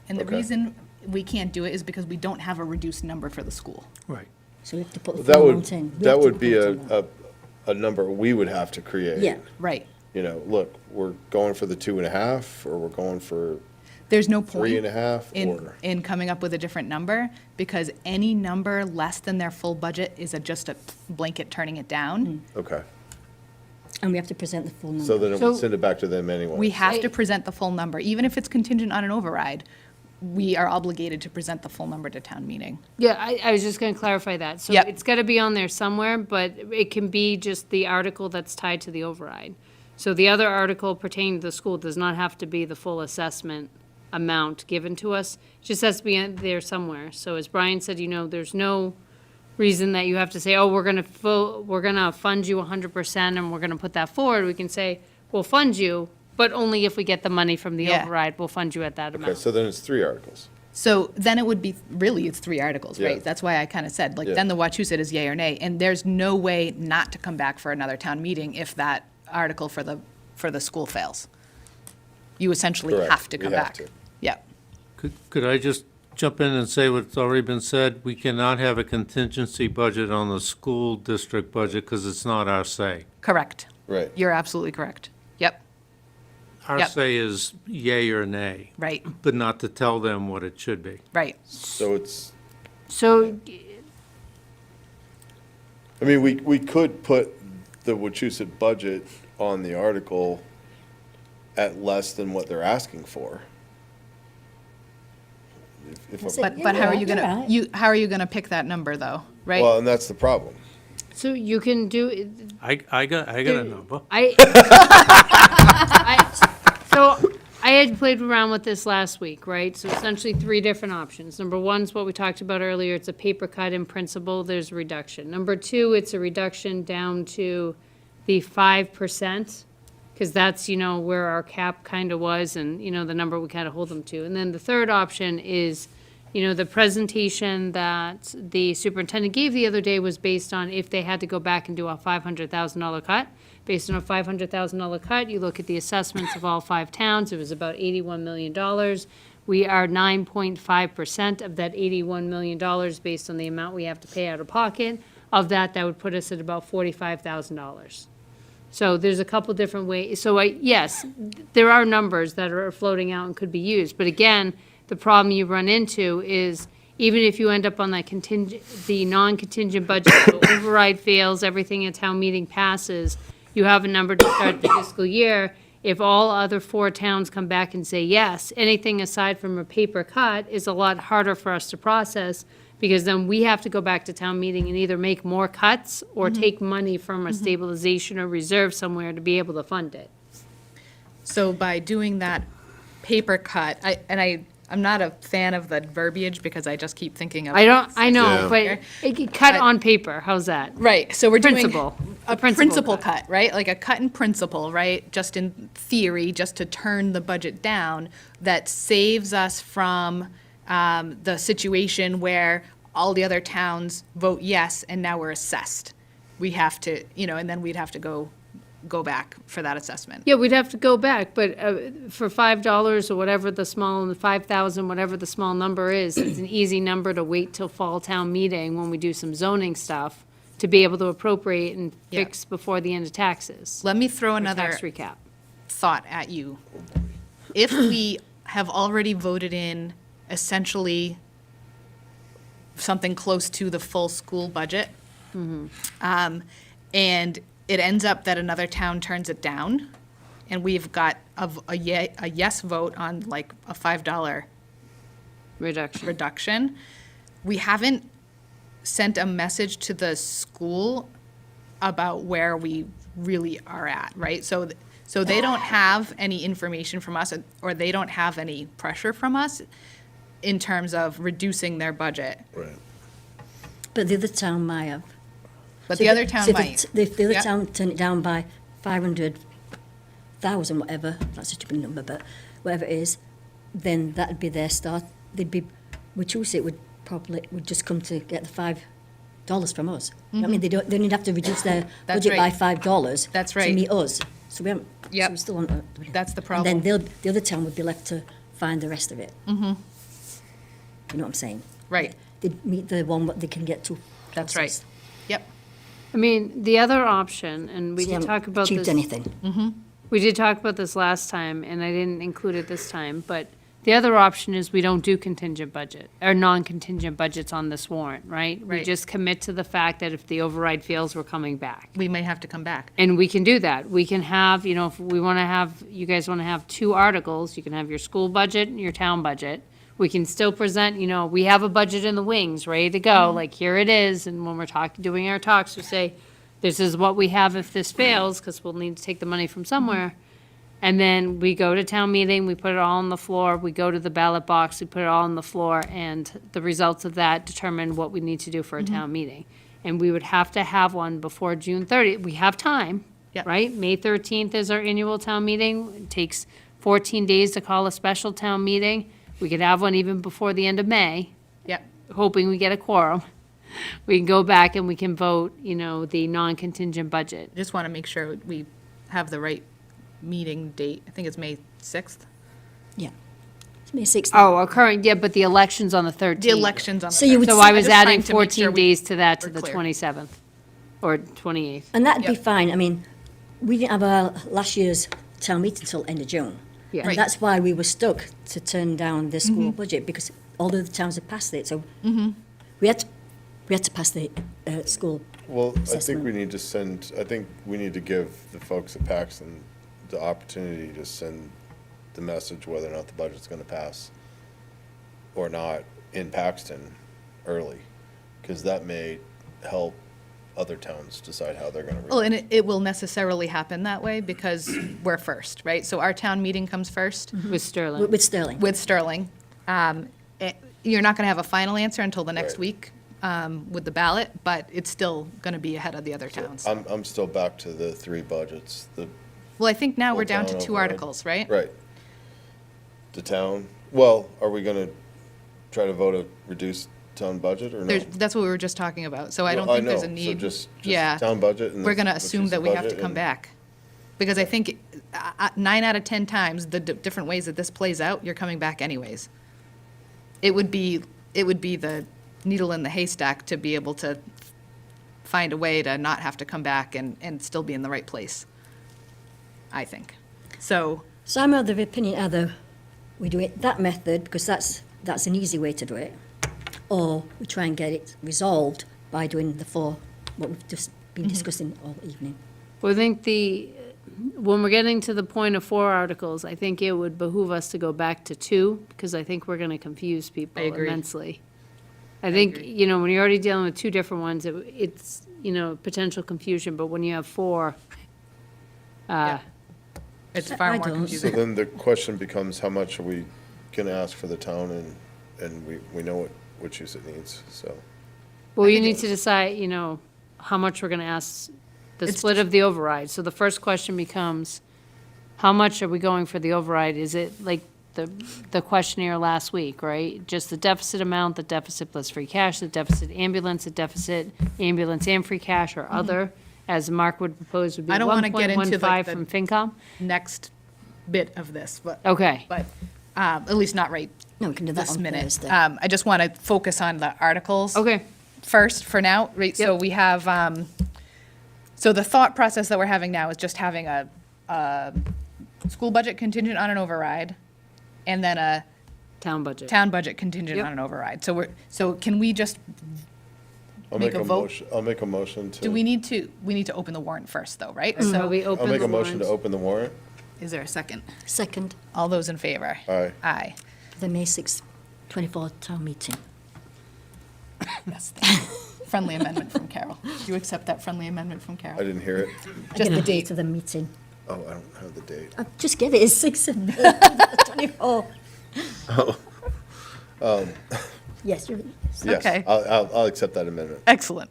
And the Okay. reason we can't do it is because we don't have a reduced number for the school. Right. So we have to put the That full would, amount in. We that have to would be vote on that. a number we would have to create. Yeah. Right. Look, we're going for the 2.5, or we're going for There's no point 3.5, in, or, in coming up with a different number, because any number less than their full budget is just a blanket turning it down. okay. And we have to present the full number. So then it So- would send it back to them anyway. We have to present the full number, even if it's contingent on an override. we are obligated to present the full number to town meeting. Yeah, I was just gonna clarify that. So Yep. it's gotta be on there somewhere, but it can be just the article that's tied to the override. So the other article pertaining to the school does not have to be the full assessment amount given to us. It just has to be in there somewhere. So as Brian said, there's no reason that you have to say, oh, we're gonna fund you 100% and we're gonna put that forward. We can say, we'll fund you, but only if we get the money from the Yeah. override, we'll fund you at that Okay, amount. so then it's 3 articles. So then it would be, really, it's 3 articles, right? Yeah. That's why I kind of said, like, Yeah. then the Wachusett is yay or nay, and there's no way not to come back for another town meeting if that article for the school fails. You essentially Correct. have to come We have back. to. Yep, Could I just jump in and say what's already been said? We cannot have a contingency budget on the school district budget because it's not our say. correct. Right. You're absolutely correct. Yep, Our Yep. say is yay or nay, right, but not to tell them what it should be. right. So it's, So, I mean, we could put the Wachusett budget on the article at less than what they're asking for. If That's I'm- it. But how are you You're gonna, right. how are you gonna pick that number, though, right? Well, and that's the problem. so you can do, I got a number. So I had played around with this last week, right? So essentially 3 different options. Number 1 is what we talked about earlier. It's a paper cut in principle. There's a reduction. Number 2, it's a reduction down to the 5%, because that's, where our cap kind of was and, the number we kind of hold them to. And then the third option is, the presentation that the superintendent gave the other day was based on if they had to go back and do a $500,000 cut. Based on a $500,000 cut, you look at the assessments of all 5 towns, it was about $81 million. We are 9.5% of that $81 million based on the amount we have to pay out of pocket. Of that, that would put us at about $45,000. So there's a couple different ways. So yes, there are numbers that are floating out and could be used. But again, the problem you run into is even if you end up on that the non-contingent budget, the override fails, everything at town meeting passes, you have a number to start the fiscal year. If all other 4 towns come back and say yes, anything aside from a paper cut is a lot harder for us to process, because then we have to go back to town meeting and either make more cuts or take money from a stabilization or reserve somewhere to be able to fund it. So by doing that paper cut, I'm not a fan of the verbiage because I just keep thinking of. I know, Yeah. but it could cut But- on paper, how's that? Right, so we're doing Principle. a A principle principal cut. cut, right? Like a cut in principle, right? Just in theory, just to turn the budget down, that saves us from the situation where all the other towns vote yes, and now we're assessed. We have to, and then we'd have to go back for that assessment. Yeah, we'd have to go back, but for $5 or whatever the small, 5,000, whatever the small number is, it's an easy number to wait till fall town meeting when we do some zoning stuff to be able to appropriate and Yeah. fix before the end of taxes. Let me throw or another Tax recap. thought at you. If we have already voted in essentially something close to the full school budget, and it ends up that another town turns it down, and we've got a yes vote on like a $5 Reduction. reduction, we haven't sent a message to the school about where we really are at, right? So they don't have any information from us, or they don't have any pressure from us in terms of reducing their budget. Right. But the other town might have. But So the other if- town so if might. If the other Yep. town turned it down by 500,000, whatever, that's a stupid number, but whatever it is, then that'd be their start. They'd be, Wachusett would just come to get the $5 from us. You know what I mean, they only have to reduce their That's budget by right. $5. That's To right. meet us. So we haven't, Yep. so we still want. That's the And problem. then the other town would be left to find the rest of it. Mm-hmm. You know what I'm saying? Right, They'd meet the one what they can get to. that's right. closest. Yep, I mean, the other option, and we So did you haven't talk about achieved this. anything. We did talk about this last time, and I didn't include it this time, but the other option is we don't do contingent budget, or non-contingent budgets on this warrant, right? We Right. just commit to the fact that if the override fails, we're coming back. we may have to come back. And we can do that. We can have, if we want to have, you guys want to have 2 articles, you can have your school budget and your town budget, We can still present, you know, we have a budget in the wings, ready to go, like, here it is, and when we're doing our talks, we say, this is what we have if this fails, because we'll need to take the money from somewhere. And then we go to town meeting, we put it all on the floor, we go to the ballot box, we put it all on the floor, and the results of that determine what we need to do for a town meeting. And we would have to have one before June 30th. We have time, Yep. right? May 13th is our annual town meeting. It takes 14 days to call a special town meeting. We could have one even before the end of May, Yep. hoping we get a quorum. We can go back and we can vote, you know, the non-contingent budget. Just want to make sure we have the right meeting date. I think it's May 6th. Yeah. It's May 6th. Oh, our current, yeah, but the election's on the 13th. The election's on the So you 3rd. would So s- I was just trying adding to make sure 14 we- days to that, to we're the clear. 27th, or 28th. And that'd be Yep. fine. I mean, we didn't have our last year's town meeting until end of June. Yeah. And Right. that's why we were stuck to turn down the school budget, because all the other towns had passed it, so we had to pass the school. Well, I think Assessment. we need to send, I think we need to give the folks at Paxton the opportunity to send the message whether or not the budget's gonna pass or not in Paxton early, because that may help other towns decide how they're gonna. Well, and it will necessarily happen that way because we're first, right? So our town meeting comes first With Sterling. With Sterling. with Sterling. You're not going to have a final answer until the next Right. week with the ballot, but it's still going to be ahead of the other towns. I'm still back to the three budgets, Well, I think now we're Full down to town 2 override. articles, right? right. The town, well, are we gonna try to vote a reduced town budget or no? That's what we were just talking about, so I don't Well, think there's a know. need. So just Yeah. town budget and. We're going to let's assume use the that we have to budget come and- back. Because I think 9 out of 10 times, the different ways that this plays out, you're coming back anyways. It would be the needle in the haystack to be able to find a way to not have to come back and still be in the right place, I think. So, So I'm of the opinion either we do it that method, because that's an easy way to do it, or we try and get it resolved by doing the 4, what we've just been discussing all evening. Well, I think when we're getting to the point of 4 articles, I think it would behoove us to go back to 2, because I think we're gonna confuse people I agree. immensely. I think, agree. you know, when you're already dealing with 2 different ones, it's, you know, potential confusion, but when you have 4, it's I far more don't. So confusing. then the question becomes, how much are we gonna ask for the town, and we know what use it needs, so. well, you need to decide, you know, how much we're gonna ask, the It's split of the override. So the first question becomes, how much are we going for the override? Is it like the questionnaire last week, right? Just the deficit amount, the deficit plus free cash, the deficit ambulance and free cash, or other, as Mark would propose, would be I don't wanna get into, 1.15 like, from the- FinCom? Next bit of this, but, Okay, at least not right No, we can do that this on minute. Thursday. I just want to focus on the articles. okay. First, for now, right, so Yep. we have, so the thought process that we're having now is just having a school budget contingent on an override, and then a Town budget. town budget contingent Yep. on an override. So can we just, I'll Make a vote? I'll make a motion to. we need to open the warrant first, though, right? So So, we I'll open make the a motion to warrant. open the warrant. is there a second? Second, All those in favor? Aye. Aye. the May 6th, 24 town meeting. Yes. thank you. Friendly amendment from Carol. Do you accept that friendly amendment from I Carol? didn't hear it. I Just get the the date date. of the meeting. Oh, I don't have the date. I just give it as 6 of May, 24. Yes, you're, Yes, Okay. I'll accept that amendment. Excellent.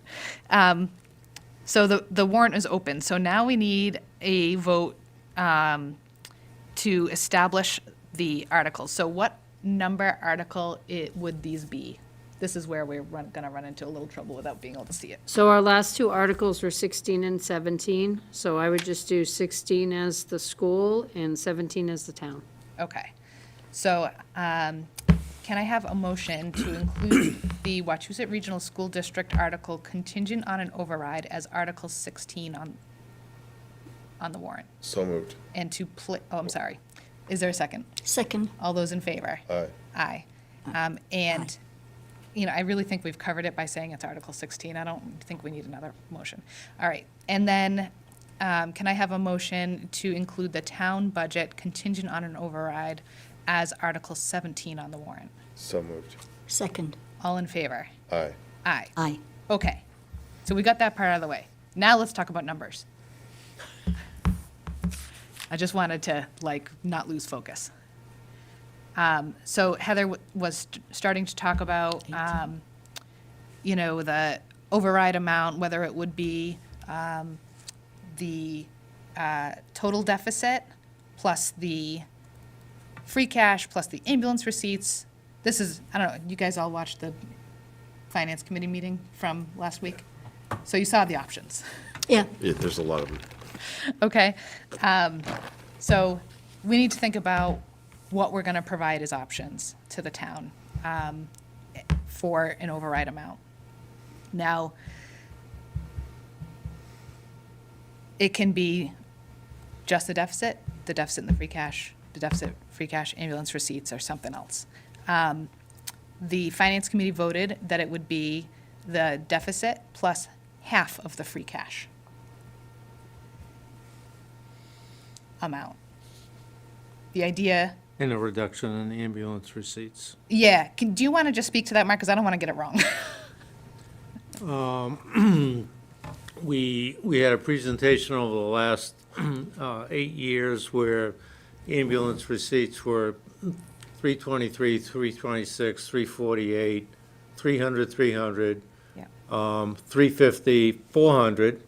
So the warrant is open. So now we need a vote to establish the articles. So what number article would these be? This is where we're going to run into a little trouble without being able to see it. So our last 2 articles were 16 and 17, so I would just do 16 as the school and 17 as the town. Okay. So can I have a motion to include the Wachusett Regional School District article contingent on an override as Article 16 on the warrant? So moved. And to I'm sorry. Is there a second? second. All those in favor? Aye. Aye. And, you know, I really think we've covered it by saying it's Article 16. I don't think we need another motion. All right. And then, can I have a motion to include the town budget contingent on an override as Article 17 on the warrant? So moved. Second. All in favor? Aye. Aye. Aye. Okay. So we got that part out of the way. Now let's talk about numbers. I just wanted to, like, not lose focus. So Heather was starting to talk about, you know, the override amount, whether it would be the total deficit plus the free cash plus the ambulance receipts. This is, I don't know, you guys all watched the Finance Committee meeting from last week? So you saw the options. Yeah. Yeah, there's a lot of them. Okay, so we need to think about what we're gonna provide as options to the town for an override amount. Now, it can be just the deficit and the free cash, the deficit, free cash, ambulance receipts, or something else. The Finance Committee voted that it would be the deficit plus half of the free cash amount. The idea, And a reduction in the ambulance receipts. yeah, do you want to just speak to that, Mark, because I don't want to get it wrong. We had a presentation over the last 8 years where ambulance receipts were 323, 326, 348, 300, 300, Yeah. 350, 400,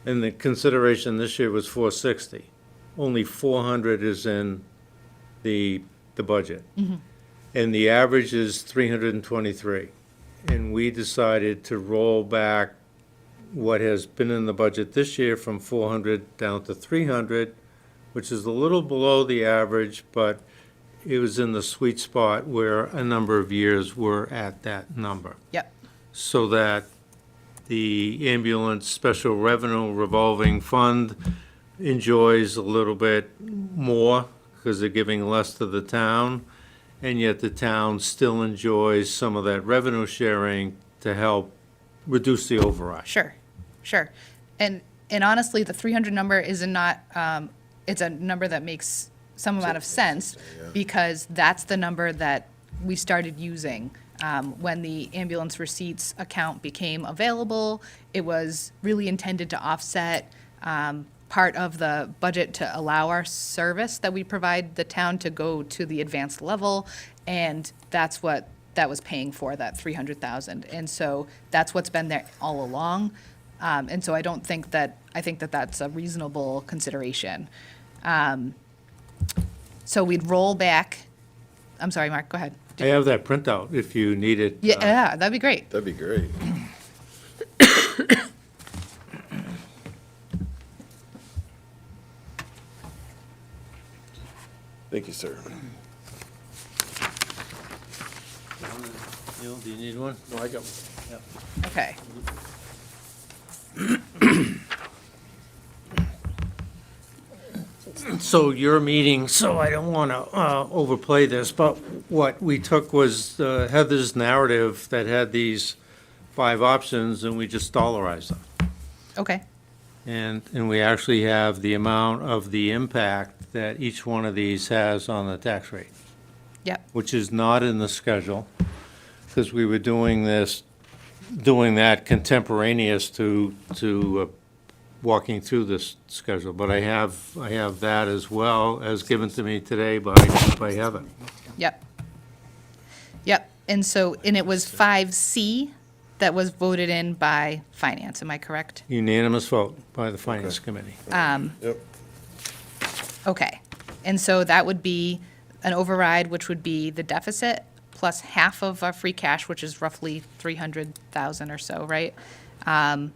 and the consideration this year was 460. Only 400 is in the budget. And the average is 323. And we decided to roll back what has been in the budget this year from 400 down to 300, which is a little below the average, but it was in the sweet spot where a number of years were at that number. Yep, So that the ambulance special revenue revolving fund enjoys a little bit more because they're giving less to the town, and yet the town still enjoys some of that revenue sharing to help reduce the override. sure. And honestly, the 300 number is not, it's a number that makes some amount of sense because that's the number that we started using when the ambulance receipts account became available. It was really intended to offset part of the budget to allow our service that we provide the town to go to the advanced level, and that's what that was paying for, that 300,000. And so that's what's been there all along. And so I think that that's a reasonable consideration. So we'd roll back, I'm sorry, Mark, go ahead. I have that printout if you need it. Yeah, that'd be great. That'd be great. Thank you, sir. Neil, do you need one? No, I got one. Okay. So your meeting, so I don't want to overplay this, but what we took was Heather's narrative that had these 5 options, and we just dollarized them. Okay, And we actually have the amount of the impact that each one of these has on the tax rate, yep, which is not in the schedule, because we were doing that contemporaneous to walking through this schedule. But I have that as well as given to me today by Heather. yep. And so, and it was 5C that was voted in by Finance, am I correct? Unanimous vote by the Finance Committee. Yep. Okay, and so that would be an override, which would be the deficit plus half of our free cash, which is roughly 300,000 or so, right? And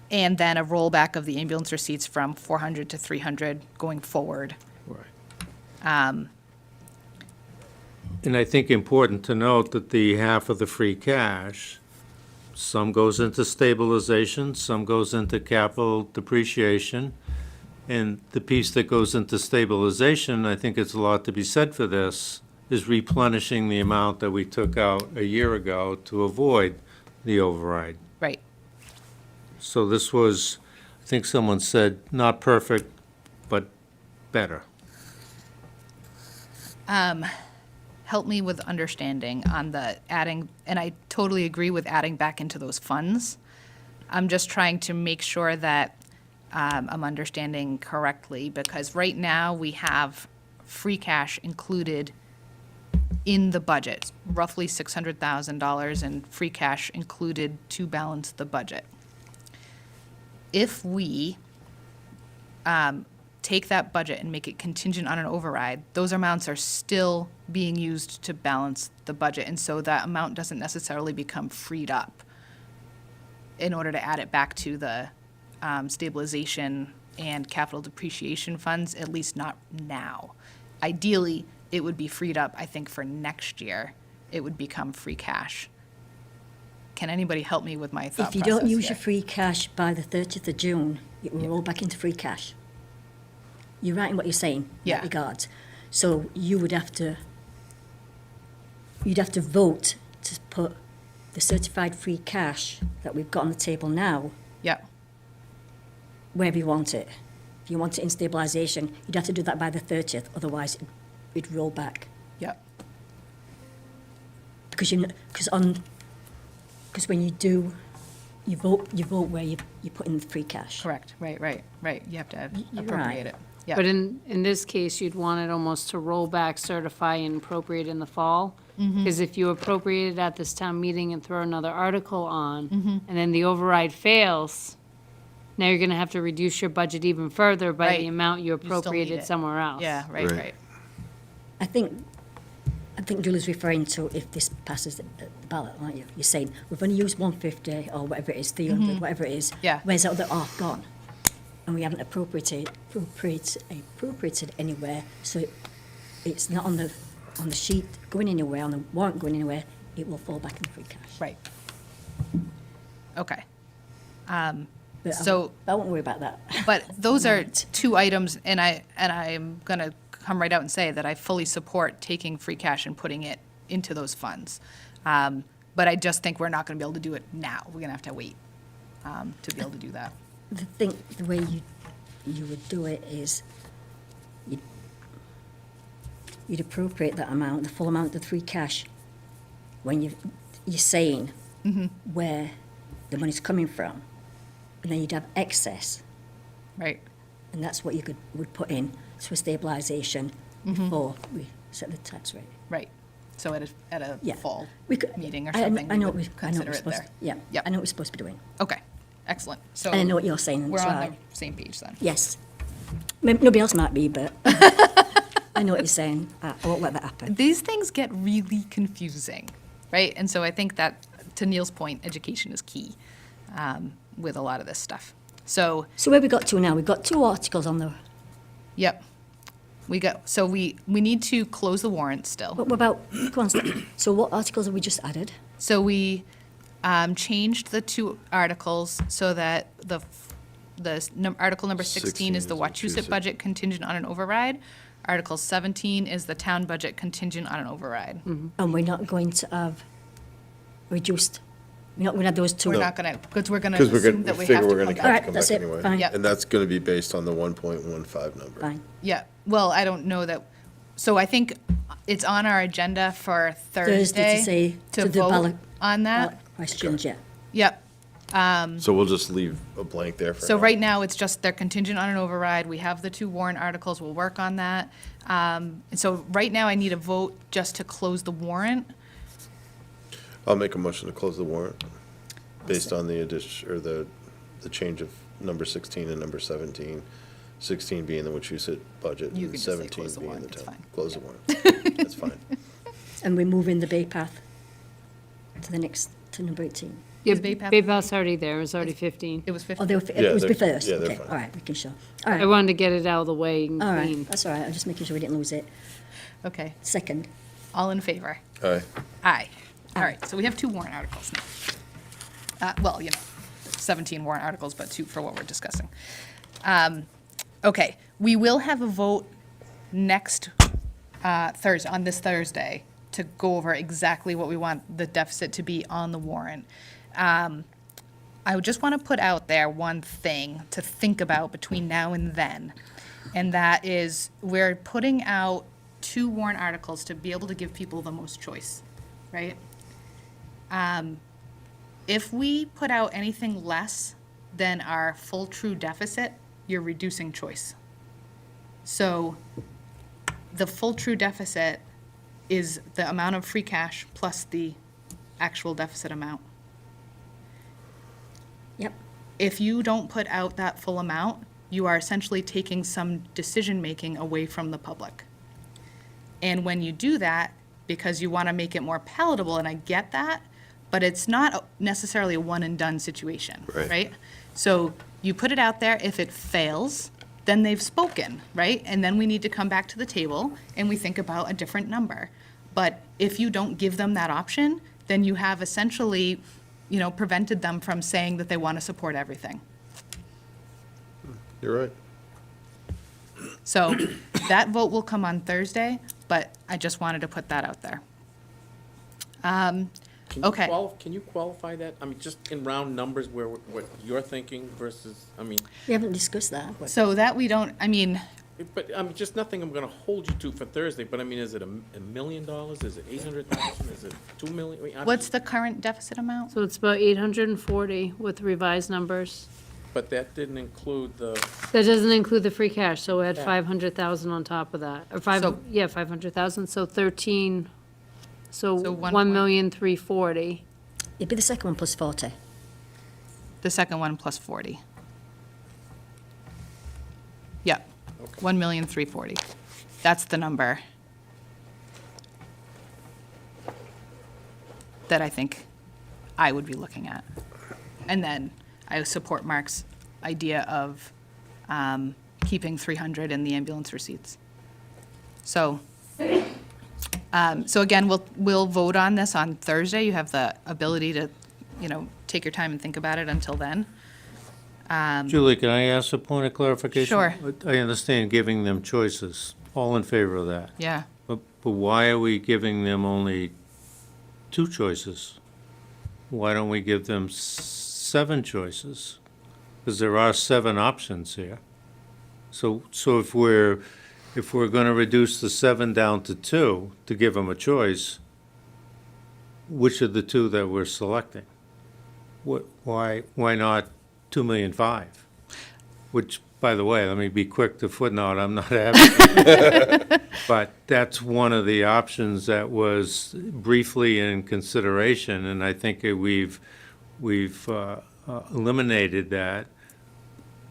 then a rollback of the ambulance receipts from 400 to 300 going forward. Right. And I think important to note that the half of the free cash, some goes into stabilization, some goes into capital depreciation. And the piece that goes into stabilization, I think it's a lot to be said for this, is replenishing the amount that we took out a year ago to avoid the override. Right, So this was, I think someone said, not perfect, but better. Help me with understanding on the adding, and I totally agree with adding back into those funds. I'm just trying to make sure that I'm understanding correctly, because right now we have free cash included in the budget, roughly $600,000 in free cash included to balance the budget. If we take that budget and make it contingent on an override, those amounts are still being used to balance the budget, and so that amount doesn't necessarily become freed up in order to add it back to the stabilization and capital depreciation funds, at least not now. Ideally, it would be freed up, I think, for next year. It would become free cash. Can anybody help me with my thought If you process don't use here? your free cash by the 30th of June, it will roll back into free cash. You're right in what you're saying in Yeah. that regard. So you'd have to vote to put the certified free cash that we've got on the table now Yep, wherever you want it. If you want it in stabilisation, you'd have to do that by the 30th, otherwise it'd roll back. yep, Because when you do, you vote where you put in the free cash. correct, right. You have to You're appropriate right. it. Yeah. But in this case, you'd want it almost to roll back, certify, and appropriate in the fall. Because if you appropriate it at this town meeting and throw another article on, and then the override fails, now you're gonna have to reduce your budget even further by Right. the amount you You still need appropriated it. somewhere else. Yeah, right. Right. I think Julie's referring to if this passes the ballot, aren't you? You're saying, we've only used 150 or whatever it is, 300, whatever it is. Yeah. Where's the other half gone? And we haven't appropriated anywhere, so it's not on the sheet going anywhere, on the warrant going anywhere, it will fall back in free cash. Right. Okay. But So- I won't worry about that. But those are Right. two items, and I'm gonna come right out and say that I fully support taking free cash and putting it into those funds. But I just think we're not gonna be able to do it now. We're gonna have to wait to be able to do that. The way you would do it is you'd appropriate that amount, the full amount of free cash, when you're saying where the money's coming from, and then you'd have excess, Right. and that's what you would put in for stabilisation before we set the tax rate. Right. So at a Yeah. fall We could- meeting or I- something, I we know would what we're consider it supposed there. to- Yeah, Yep. I know what we're supposed to be doing. Okay, excellent. So And I know what you're saying, and we're it's on right. the same page then. Yes. Nobody else might be, but I know what you're saying. I won't let that happen. These things get really confusing, right? And so I think that, to Neil's point, education is key with a lot of this stuff. So, So where we got to now? We've got 2 articles on the. yep. We need to close the warrant still. What about? Come on, Steph. So what articles have we just added? So we changed the 2 articles so that article number 16 is the Wachusett budget contingent on an override. Article 17 is the town budget contingent on an override. And we're not going to have reduced. We're not going to have those 2. We're not gonna, because we're gonna Because we're assume gonna, that we we figure have we're to gonna come have back. to come That's back it, anyway. fine. Yep. And that's gonna be based on the 1.15 number. Fine. Yeah, well, I don't know that, so I think it's on our agenda for Thursday to say to to the vote ballot- on Ballot that. questions, yeah. Yep. So we'll just leave a blank there for So now. right now, it's just they're contingent on an override. We have the 2 warrant articles. We'll work on that. And so right now, I need a vote just to close the warrant. I'll make a motion to close the warrant based on the addition, or the change of number 16 and number 17. 16 being the Wachusett budget You and can just say 17 close the being warrant, the it's town. fine. Close the warrant. That's fine. And we're moving the Bay Path to the next, to number 18. Yeah, Is Bay Path- Bay Path's already there, it was already 15. It was Oh, 50. they were, Yeah, it was they're- first? yeah, they're Okay, fine. all right, we can show. All I right, wanted to get it out of the way and all clean. right, that's all right. I'm just making sure we didn't lose it. Okay, Second. all in favor? All right. Aye. All right, so we have 2 warrant articles now. Well, 17 warrant articles, but 2 for what we're discussing. Okay, we will have a vote next Thursday, on this Thursday, to go over exactly what we want the deficit to be on the warrant. I would just want to put out there one thing to think about between now and then, and that is we're putting out 2 warrant articles to be able to give people the most choice, right? If we put out anything less than our full true deficit, you're reducing choice. So the full true deficit is the amount of free cash plus the actual deficit amount. Yep. If you don't put out that full amount, you are essentially taking some decision-making away from the public. And when you do that, because you want to make it more palatable, and I get that, but it's not necessarily a one-and-done situation, Right. right? So you put it out there, if it fails, then they've spoken, right? And then we need to come back to the table and we think about a different number. But if you don't give them that option, then you have essentially, prevented them from saying that they want to support everything. You're right. So that vote will come on Thursday, but I just wanted to put that out there. Okay. Can you qualify that? I mean, just in round numbers where, what you're thinking versus, I mean, We haven't discussed that. but- So that we don't, but, I mean, just nothing I'm gonna hold you to for Thursday, but I mean, is it $1 million? Is it 800,000? Is it 2 million? I mean, what's the current deficit amount? So it's about 840 with revised numbers. But that didn't include the, That doesn't include the free cash, so add Yeah. 500,000 on top of that, or So- 500,000, so 13, so So 1,340,000. It'd be the second one plus 40. The second one plus 40. Yep, 1,340,000. That's the number that I think I would be looking at. And then I support Mark's idea of keeping 300 in the ambulance receipts. So, so again, we'll vote on this on Thursday. You have the ability to, take your time and think about it until then. Julie, can I ask a point of clarification? Sure. I understand giving them choices. All in favor of that. Yeah. But why are we giving them only 2 choices? Why don't we give them 7 choices? Because there are 7 options here. So if we're gonna reduce the 7 down to 2 to give them a choice, which of the 2 that we're selecting? Why not 2,500,000? Which, by the way, let me be quick to footnote, I'm not advocating. But that's one of the options that was briefly in consideration, and I think we've eliminated that.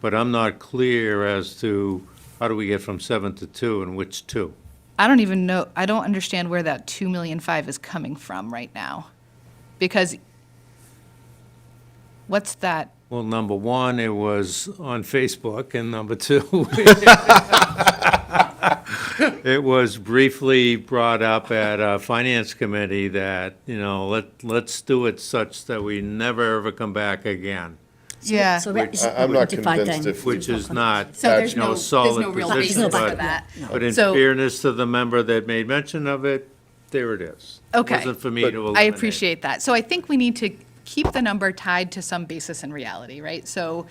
But I'm not clear as to how do we get from 7 to 2 and which 2? I don't even know, I don't understand where that 2,500,000 is coming from right now. Because what's that? Well, number 1, it was on Facebook, and number 2, it was briefly brought up at a finance committee that, let's do it such that we never ever come back again, Yeah. So that is I'm not divide convinced then. if which is not, So there's no solid real position, basis for but, that. but in So- fairness to the member that made mention of it, there it is. Okay. It wasn't for me But- to I eliminate. appreciate that. So I think we need to keep the number tied to some basis in reality, right? So,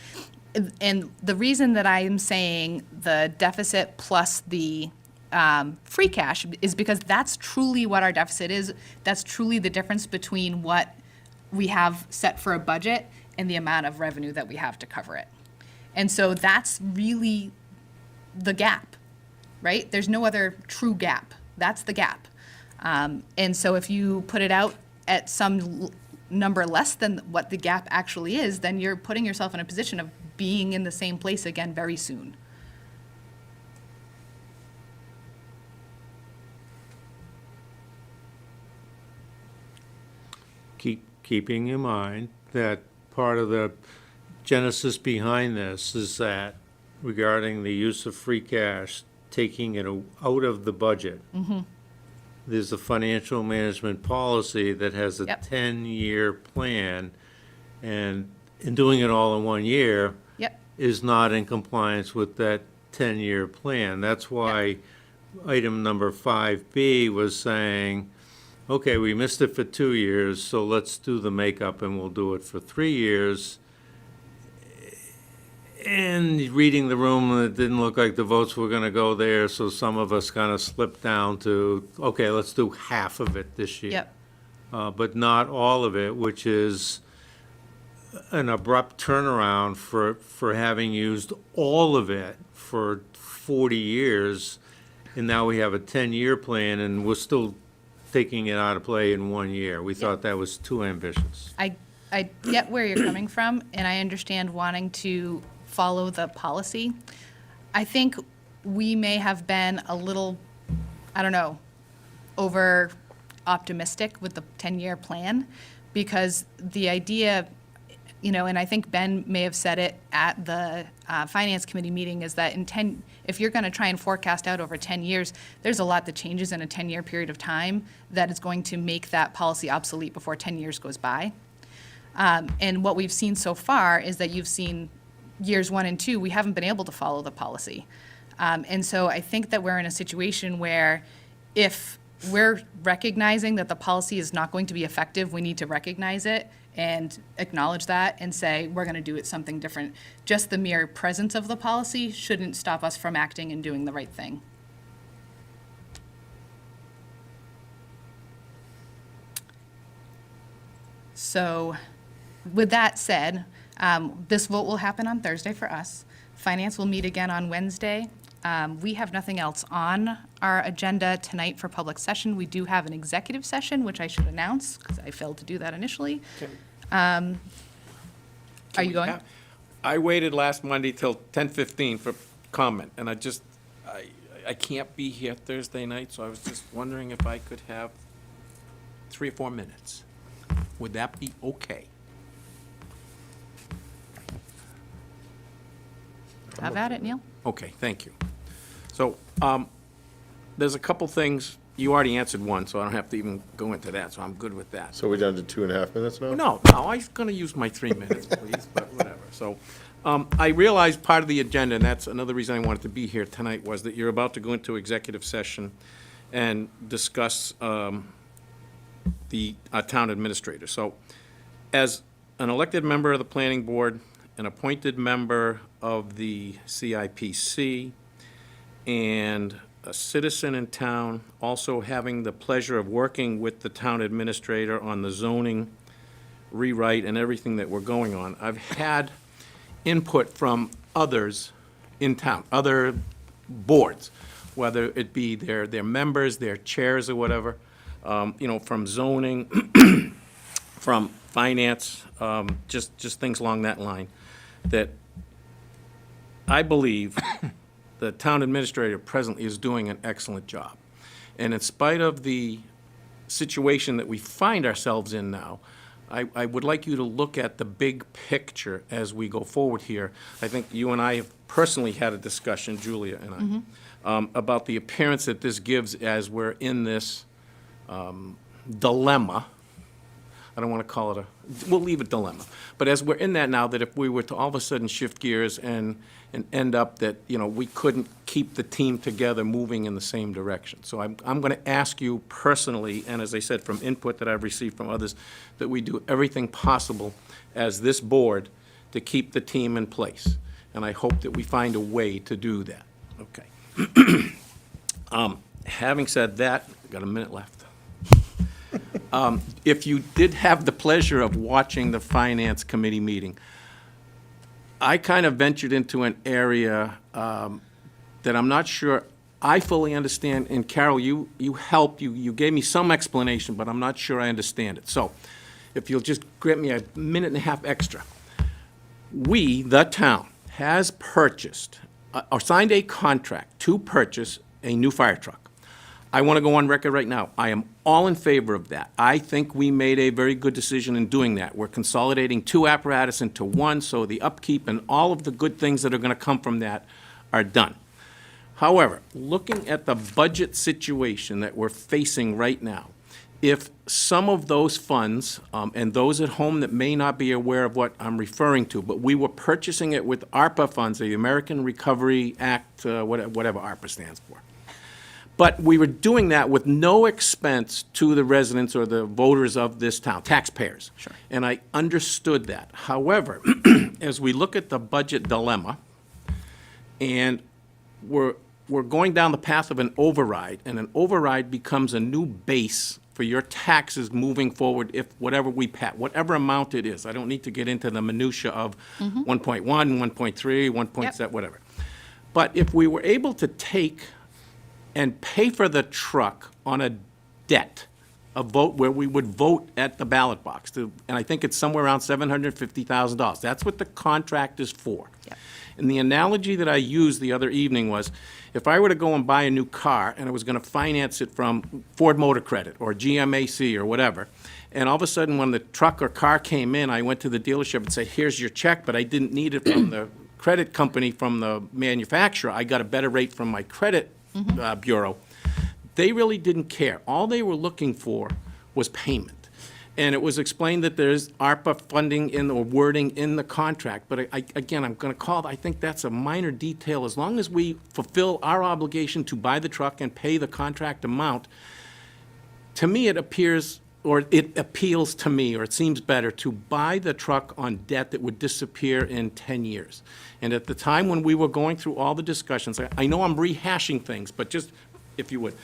and the reason that I am saying the deficit plus the free cash is because that's truly what our deficit is. That's truly the difference between what we have set for a budget and the amount of revenue that we have to cover it. And so that's really the gap, right? There's no other true gap. That's the gap. And so if you put it out at some number less than what the gap actually is, then you're putting yourself in a position of being in the same place again very soon. Keeping in mind that part of the genesis behind this is that regarding the use of free cash, taking it out of the budget. There's a financial management policy that has a Yep. 10-year plan, and in doing it all in 1 year Yep. is not in compliance with that 10-year plan. That's why item number 5B was saying, okay, we missed it for 2 years, so let's do the makeup and we'll do it for 3 years. And reading the room, it didn't look like the votes were gonna go there, so some of us kind of slipped down to, okay, let's do half of it this year. Yep. But not all of it, which is an abrupt turnaround for having used all of it for 40 years. And now we have a 10-year plan and we're still taking it out of play in 1 year. We thought that was too ambitious. I get where you're coming from, and I understand wanting to follow the policy. I think we may have been a little, I don't know, over optimistic with the 10-year plan, because the idea, and I think Ben may have said it at the Finance Committee meeting, is that if you're going to try and forecast out over 10 years, there's a lot that changes in a 10-year period of time that is going to make that policy obsolete before 10 years goes by. And what we've seen so far is that you've seen years 1 and 2, we haven't been able to follow the policy. And so I think that we're in a situation where if we're recognizing that the policy is not going to be effective, we need to recognize it and acknowledge that and say, we're going to do it something different. Just the mere presence of the policy shouldn't stop us from acting and doing the right thing. So with that said, this vote will happen on Thursday for us. Finance will meet again on Wednesday. We have nothing else on our agenda tonight for public session. We do have an executive session, which I should announce, because I failed to do that initially. Are you going? I waited last Monday till 10:15 for comment, and I can't be here Thursday night, so I was just wondering if I could have 3 or 4 minutes. Would that be okay? Have at it, Neil. Okay, thank you. So, there's a couple things, you already answered one, so I don't have to even go into that, so I'm good with that. So we're down to 2.5 minutes now? No, I was gonna use my 3 minutes, please, but whatever. So, I realized part of the agenda, and that's another reason I wanted to be here tonight, was that you're about to go into executive session and discuss, the town administrator. So, as an elected member of the planning board, an appointed member of the CIPC, and a citizen in town, also having the pleasure of working with the town administrator on the zoning rewrite and everything that we're going on, I've had input from others in town, other boards, whether it be their members, their chairs or whatever, from zoning, from finance, just things along that line, that I believe the town administrator presently is doing an excellent job. And in spite of the situation that we find ourselves in now, I would like you to look at the big picture as we go forward here. I think you and I have personally had a discussion, Julia and I, about the appearance that this gives as we're in this dilemma. I don't want to call it we'll leave it dilemma. But as we're in that now, that if we were to all of a sudden shift gears and end up that, we couldn't keep the team together moving in the same direction. So I'm going to ask you personally, and as I said, from input that I've received from others, that we do everything possible as this board to keep the team in place. And I hope that we find a way to do that. Okay. Having said that, I've got a minute left. If you did have the pleasure of watching the Finance Committee meeting, I kind of ventured into an area that I'm not sure I fully understand. And Carol, you helped, you gave me some explanation, but I'm not sure I understand it. So if you'll just grant me a minute and a half extra. We, the town, has purchased, or signed a contract to purchase a new fire truck. I want to go on record right now. I am all in favor of that. I think we made a very good decision in doing that. We're consolidating 2 apparatus into 1, so the upkeep and all of the good things that are going to come from that are done. However, looking at the budget situation that we're facing right now, if some of those funds, and those at home that may not be aware of what I'm referring to, but we were purchasing it with ARPA funds, the American Recovery Act, whatever ARPA stands for. But we were doing that with no expense to the residents or the voters of this town, taxpayers. Sure. And I understood that. However, as we look at the budget dilemma, and we're going down the path of an override, and an override becomes a new base for your taxes moving forward if whatever whatever amount it is. I don't need to get into the minutia of 1.1, 1.3, 1.7, whatever. But if we were able to take and pay for the truck on a debt, a vote where we would vote at the ballot box, and I think it's somewhere around $750,000. That's what the contract is for. Yep. And the analogy that I used the other evening was, if I were to go and buy a new car and I was going to finance it from Ford Motor Credit or GMAC or whatever, and all of a sudden when the truck or car came in, I went to the dealership and said, here's your check, but I didn't need it from the credit company, from the manufacturer. I got a better rate from my credit bureau. They really didn't care. All they were looking for was payment. And it was explained that there's ARPA funding in or wording in the contract. But again, I'm going to call, I think that's a minor detail. As long as we fulfill our obligation to buy the truck and pay the contract amount, to me it appears, or it appeals to me, or it seems better to buy the truck on debt that would disappear in 10 years. And at the time when we were going through all the discussions, I know I'm rehashing things, but just, if you would,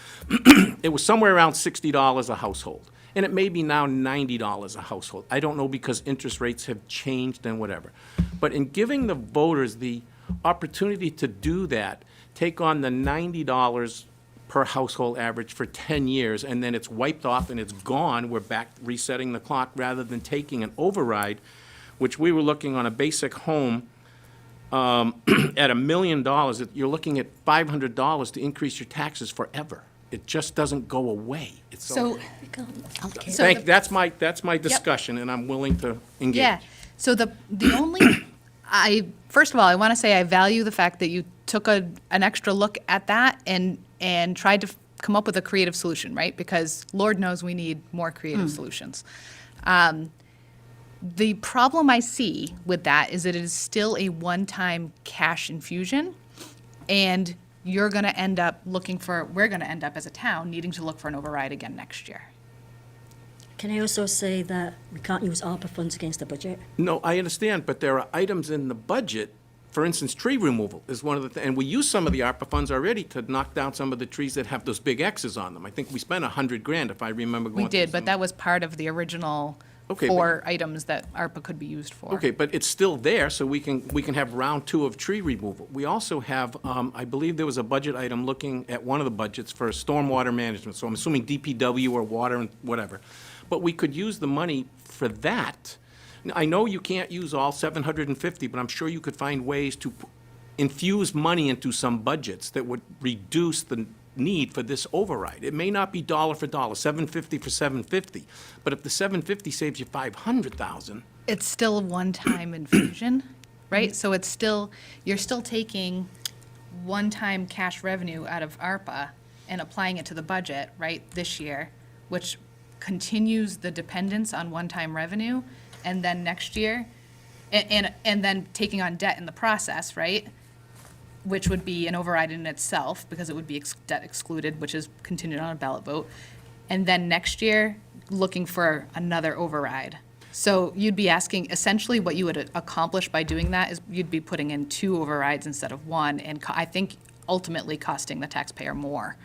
it was somewhere around $60 a household. And it may be now $90 a household. I don't know, because interest rates have changed and whatever. But in giving the voters the opportunity to do that, take on the $90 per household average for 10 years, and then it's wiped off and it's gone, we're back resetting the clock, rather than taking an override, which we were looking on a basic home at $1 million, you're looking at $500 to increase your taxes forever. It just doesn't go away. It's So, that's my discussion, and I'm willing to engage. yeah, so the only, first of all, I want to say I value the fact that you took an extra look at that and tried to come up with a creative solution, right? Because Lord knows we need more creative solutions. The problem I see with that is that it is still a one-time cash infusion, and we're going to end up as a town needing to look for an override again next year. Can I also say that we can't use ARPA funds against the budget? No, I understand, but there are items in the budget, for instance, tree removal is one of the, and we use some of the ARPA funds already to knock down some of the trees that have those big X's on them. I think we spent $100,000, if I remember going We through did, but some- that was part of the original Okay, 4 items that ARPA could be used for. Okay, but it's still there, so we can have round 2 of tree removal. We also have, I believe there was a budget item looking at one of the budgets for stormwater management, so I'm assuming DPW or water and whatever. But we could use the money for that. Now, I know you can't use all 750, but I'm sure you could find ways to infuse money into some budgets that would reduce the need for this override. It may not be dollar for dollar, 750 for 750, but if the 750 saves you 500,000, It's still a one-time infusion, right? So it's still, you're still taking one-time cash revenue out of ARPA and applying it to the budget, right, this year, which continues the dependence on one-time revenue, and then next year, and then taking on debt in the process, right? Which would be an override in itself, because it would be debt excluded, which is contingent on a ballot vote. And then next year, looking for another override. So you'd be asking, essentially what you would accomplish by doing that is you'd be putting in 2 overrides instead of 1, and I think ultimately costing the taxpayer more.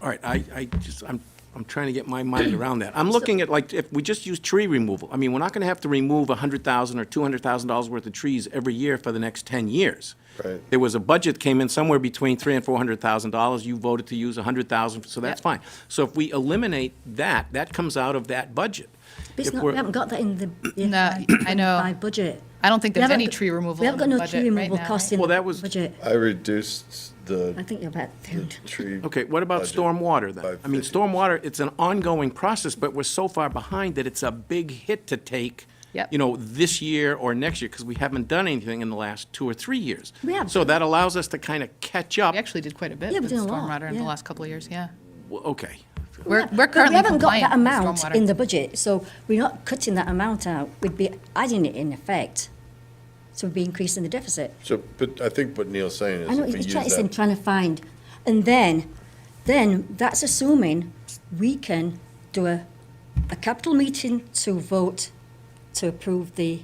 all right, I'm trying to get my mind around that. I'm looking at, like, if we just use tree removal, I mean, we're not gonna have to remove $100,000 or $200,000 worth of trees every year for the next 10 years. Right. There was a budget came in somewhere between $300,000 and $400,000. You voted to use $100,000, so that's Yep. fine. So if we eliminate that, that comes out of that budget. But it's If not, we're- we haven't got that in the No, I know. 25 budget. I don't think We there's haven't any got- tree removal We in haven't the got no tree budget right removal now, cost right? in Well, the that was- budget. I reduced the I think you're about 300. tree. Okay, what about budget stormwater then? by I mean, 50. stormwater, it's an ongoing process, but we're so far behind that it's a big hit to take, Yep. you know, this year or next year, because we haven't done anything in the last 2 or 3 years. We have. So that allows us to kind of catch up. We actually did quite a bit Yeah, we with did a lot, stormwater in the yeah. last couple of years, yeah. Well, okay. We're But currently we haven't got compliant that with amount stormwater. in the budget, so we're not cutting that amount out. We'd be adding it in effect. So we'd be increasing the deficit. So, but I think what Neil's saying I is know if we he's use trying, that, trying to find, and then that's assuming we can do a capital meeting to vote to approve the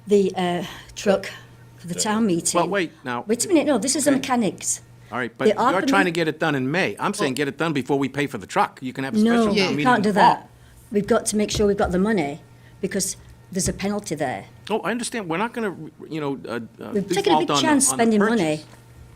the truck for the town meeting. Well, wait, now. Wait a minute, no, this is the Okay. mechanics. All right, The but you're ARPA trying to me- get it done in May. I'm saying get it done before we pay for the truck. You can have a special No, town meeting in you can't do the fall. that. We've got to make sure we've got the money, because there's a penalty there. Oh, I understand. We're not going to, We've taken a big chance on the spending purchase. money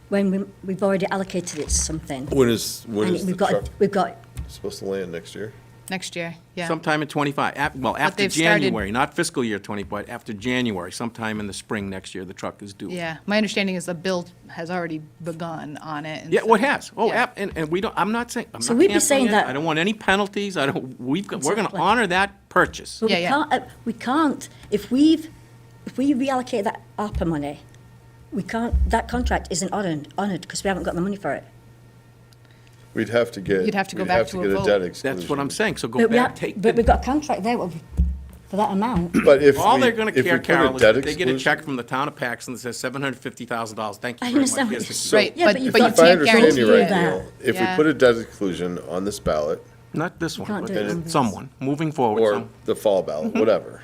when we've already allocated it to something. When is And the we've truck got, supposed to land next year? Next year, yeah. Sometime in '25, after they've started- January, not fiscal year '25, after January, sometime in the spring next year, the truck is due. Yeah, my understanding is the bill has already begun on it. and Yeah, so- well, it has. Oh, Yeah. and we don't, I'm not saying, I'm So not we'd be canceling saying it. that- I don't want any penalties. We're going to Exactly. honor that purchase. but Yeah, yeah. we can't, if we reallocate that ARPA money, we can't, that contract isn't honoured because we haven't got the money for it. We'd have to get. You'd have to go we'd back have to a get vote. debt exclusion. That's what I'm saying, so go But we back, have, take but we've the, got a contract there for that amount. But if all we- they're going if to we care, put a Carol, is debt that they get a exclusion- check from the town of Paxton that says $750,000. Thank I you very much. understand what Here's you're the- saying. Right, Yeah, but but you but you can't If I can't understand guarantee you right, it. that. Neil, if we Yeah. put a debt exclusion on this ballot, Not this one, can't but do it on this. someone, moving forward. or some- the fall ballot, whatever,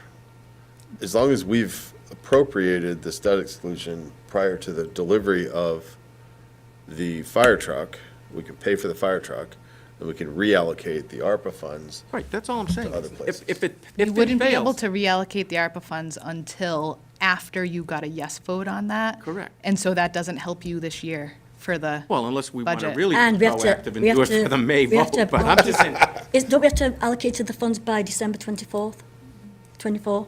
as long as we've appropriated this debt exclusion prior to the delivery of the fire truck, we can pay for the fire truck, and we can reallocate the ARPA funds. Right, that's all I'm saying. other places. If it You wouldn't be able fails, to reallocate the ARPA funds until after you got a yes vote on that. Correct. And so that doesn't help you this year for the, well, unless we want to Budget. really be And we have to- proactive and we have do it to- for the May we have vote, to- but I'm just saying, Don't we have to allocate the funds by December 24th, 24?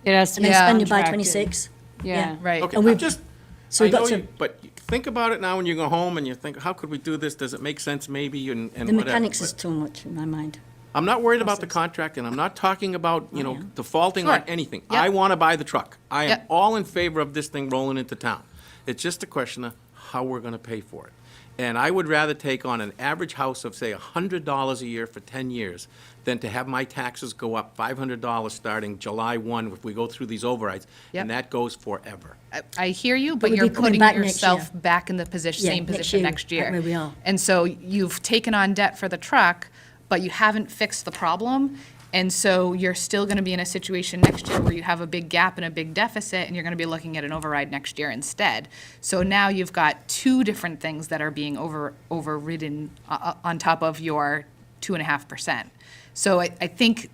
It has to And be then spend it by contracted. 26? Yeah. right. okay, And I'm we've- just, So I we've got know to, you, but think about it now when you go home and you think, how could we do this? Does it make sense maybe and the whatever. mechanics is But too much in my mind. I'm not worried about the contract and I'm not talking about, Yeah. defaulting on Sure. anything. Yep. I want to buy the truck. I am Yep. all in favor of this thing rolling into town. It's just a question of how we're going to pay for it. And I would rather take on an average house of, say, $100 a year for 10 years than to have my taxes go up $500 starting July 1 if we go through these overrides. Yep. And that goes forever. I hear you, But but we'll you're be coming putting back next yourself year. back in the position, Yeah, same next position year, next year. right where we are. And so you've taken on debt for the truck, but you haven't fixed the problem. And so you're still going to be in a situation next year where you have a big gap and a big deficit, and you're going to be looking at an override next year instead. So now you've got two different things that are being overridden on top of your 2.5%. So I think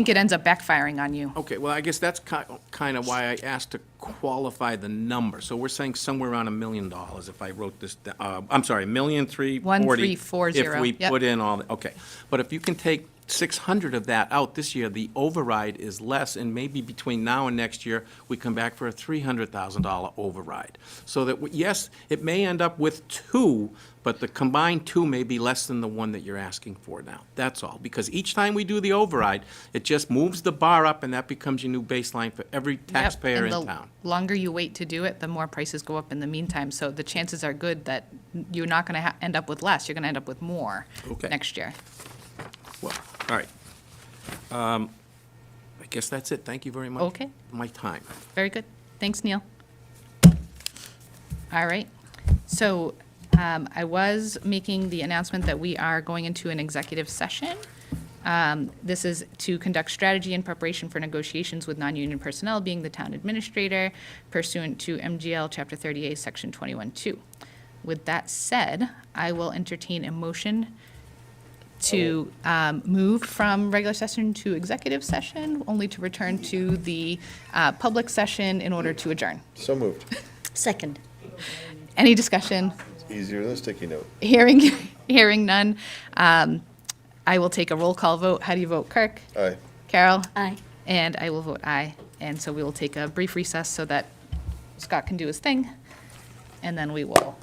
it ends up backfiring on you. Okay, well, I guess that's kind of why I asked to qualify the number. So we're saying somewhere around $1 million if I wrote this, I'm sorry, $1,340,000. 1,340, If we yep. put in all, okay. But if you can take 600 of that out this year, the override is less, and maybe between now and next year, we come back for a $300,000 override. So that, yes, it may end up with two, but the combined two may be less than the one that you're asking for now. That's all. Because each time we do the override, it just moves the bar up, and that becomes your new baseline for every Yep, taxpayer in and town. the longer you wait to do it, the more prices go up in the meantime. So the chances are good that you're not going to end up with less, you're going to end up with more Okay. next year. Well, all right. I guess that's it. Thank you very much. Okay. For my time. Very good. Thanks, Neil. All right. So I was making the announcement that we are going into an executive session. This is to conduct strategy in preparation for negotiations with non-union personnel, being the town administrator, pursuant to MGL Chapter 30A, Section 21-2. With that said, I will entertain a motion to move from regular session to executive session, only to return to the public session in order to adjourn. So moved. Second. Any discussion? Easier than a sticky note. Hearing none. I will take a roll call vote. How do you vote, Kirk? Aye. Carol? Aye. And I will vote aye. And so we will take a brief recess so that Scott can do his thing, and then we will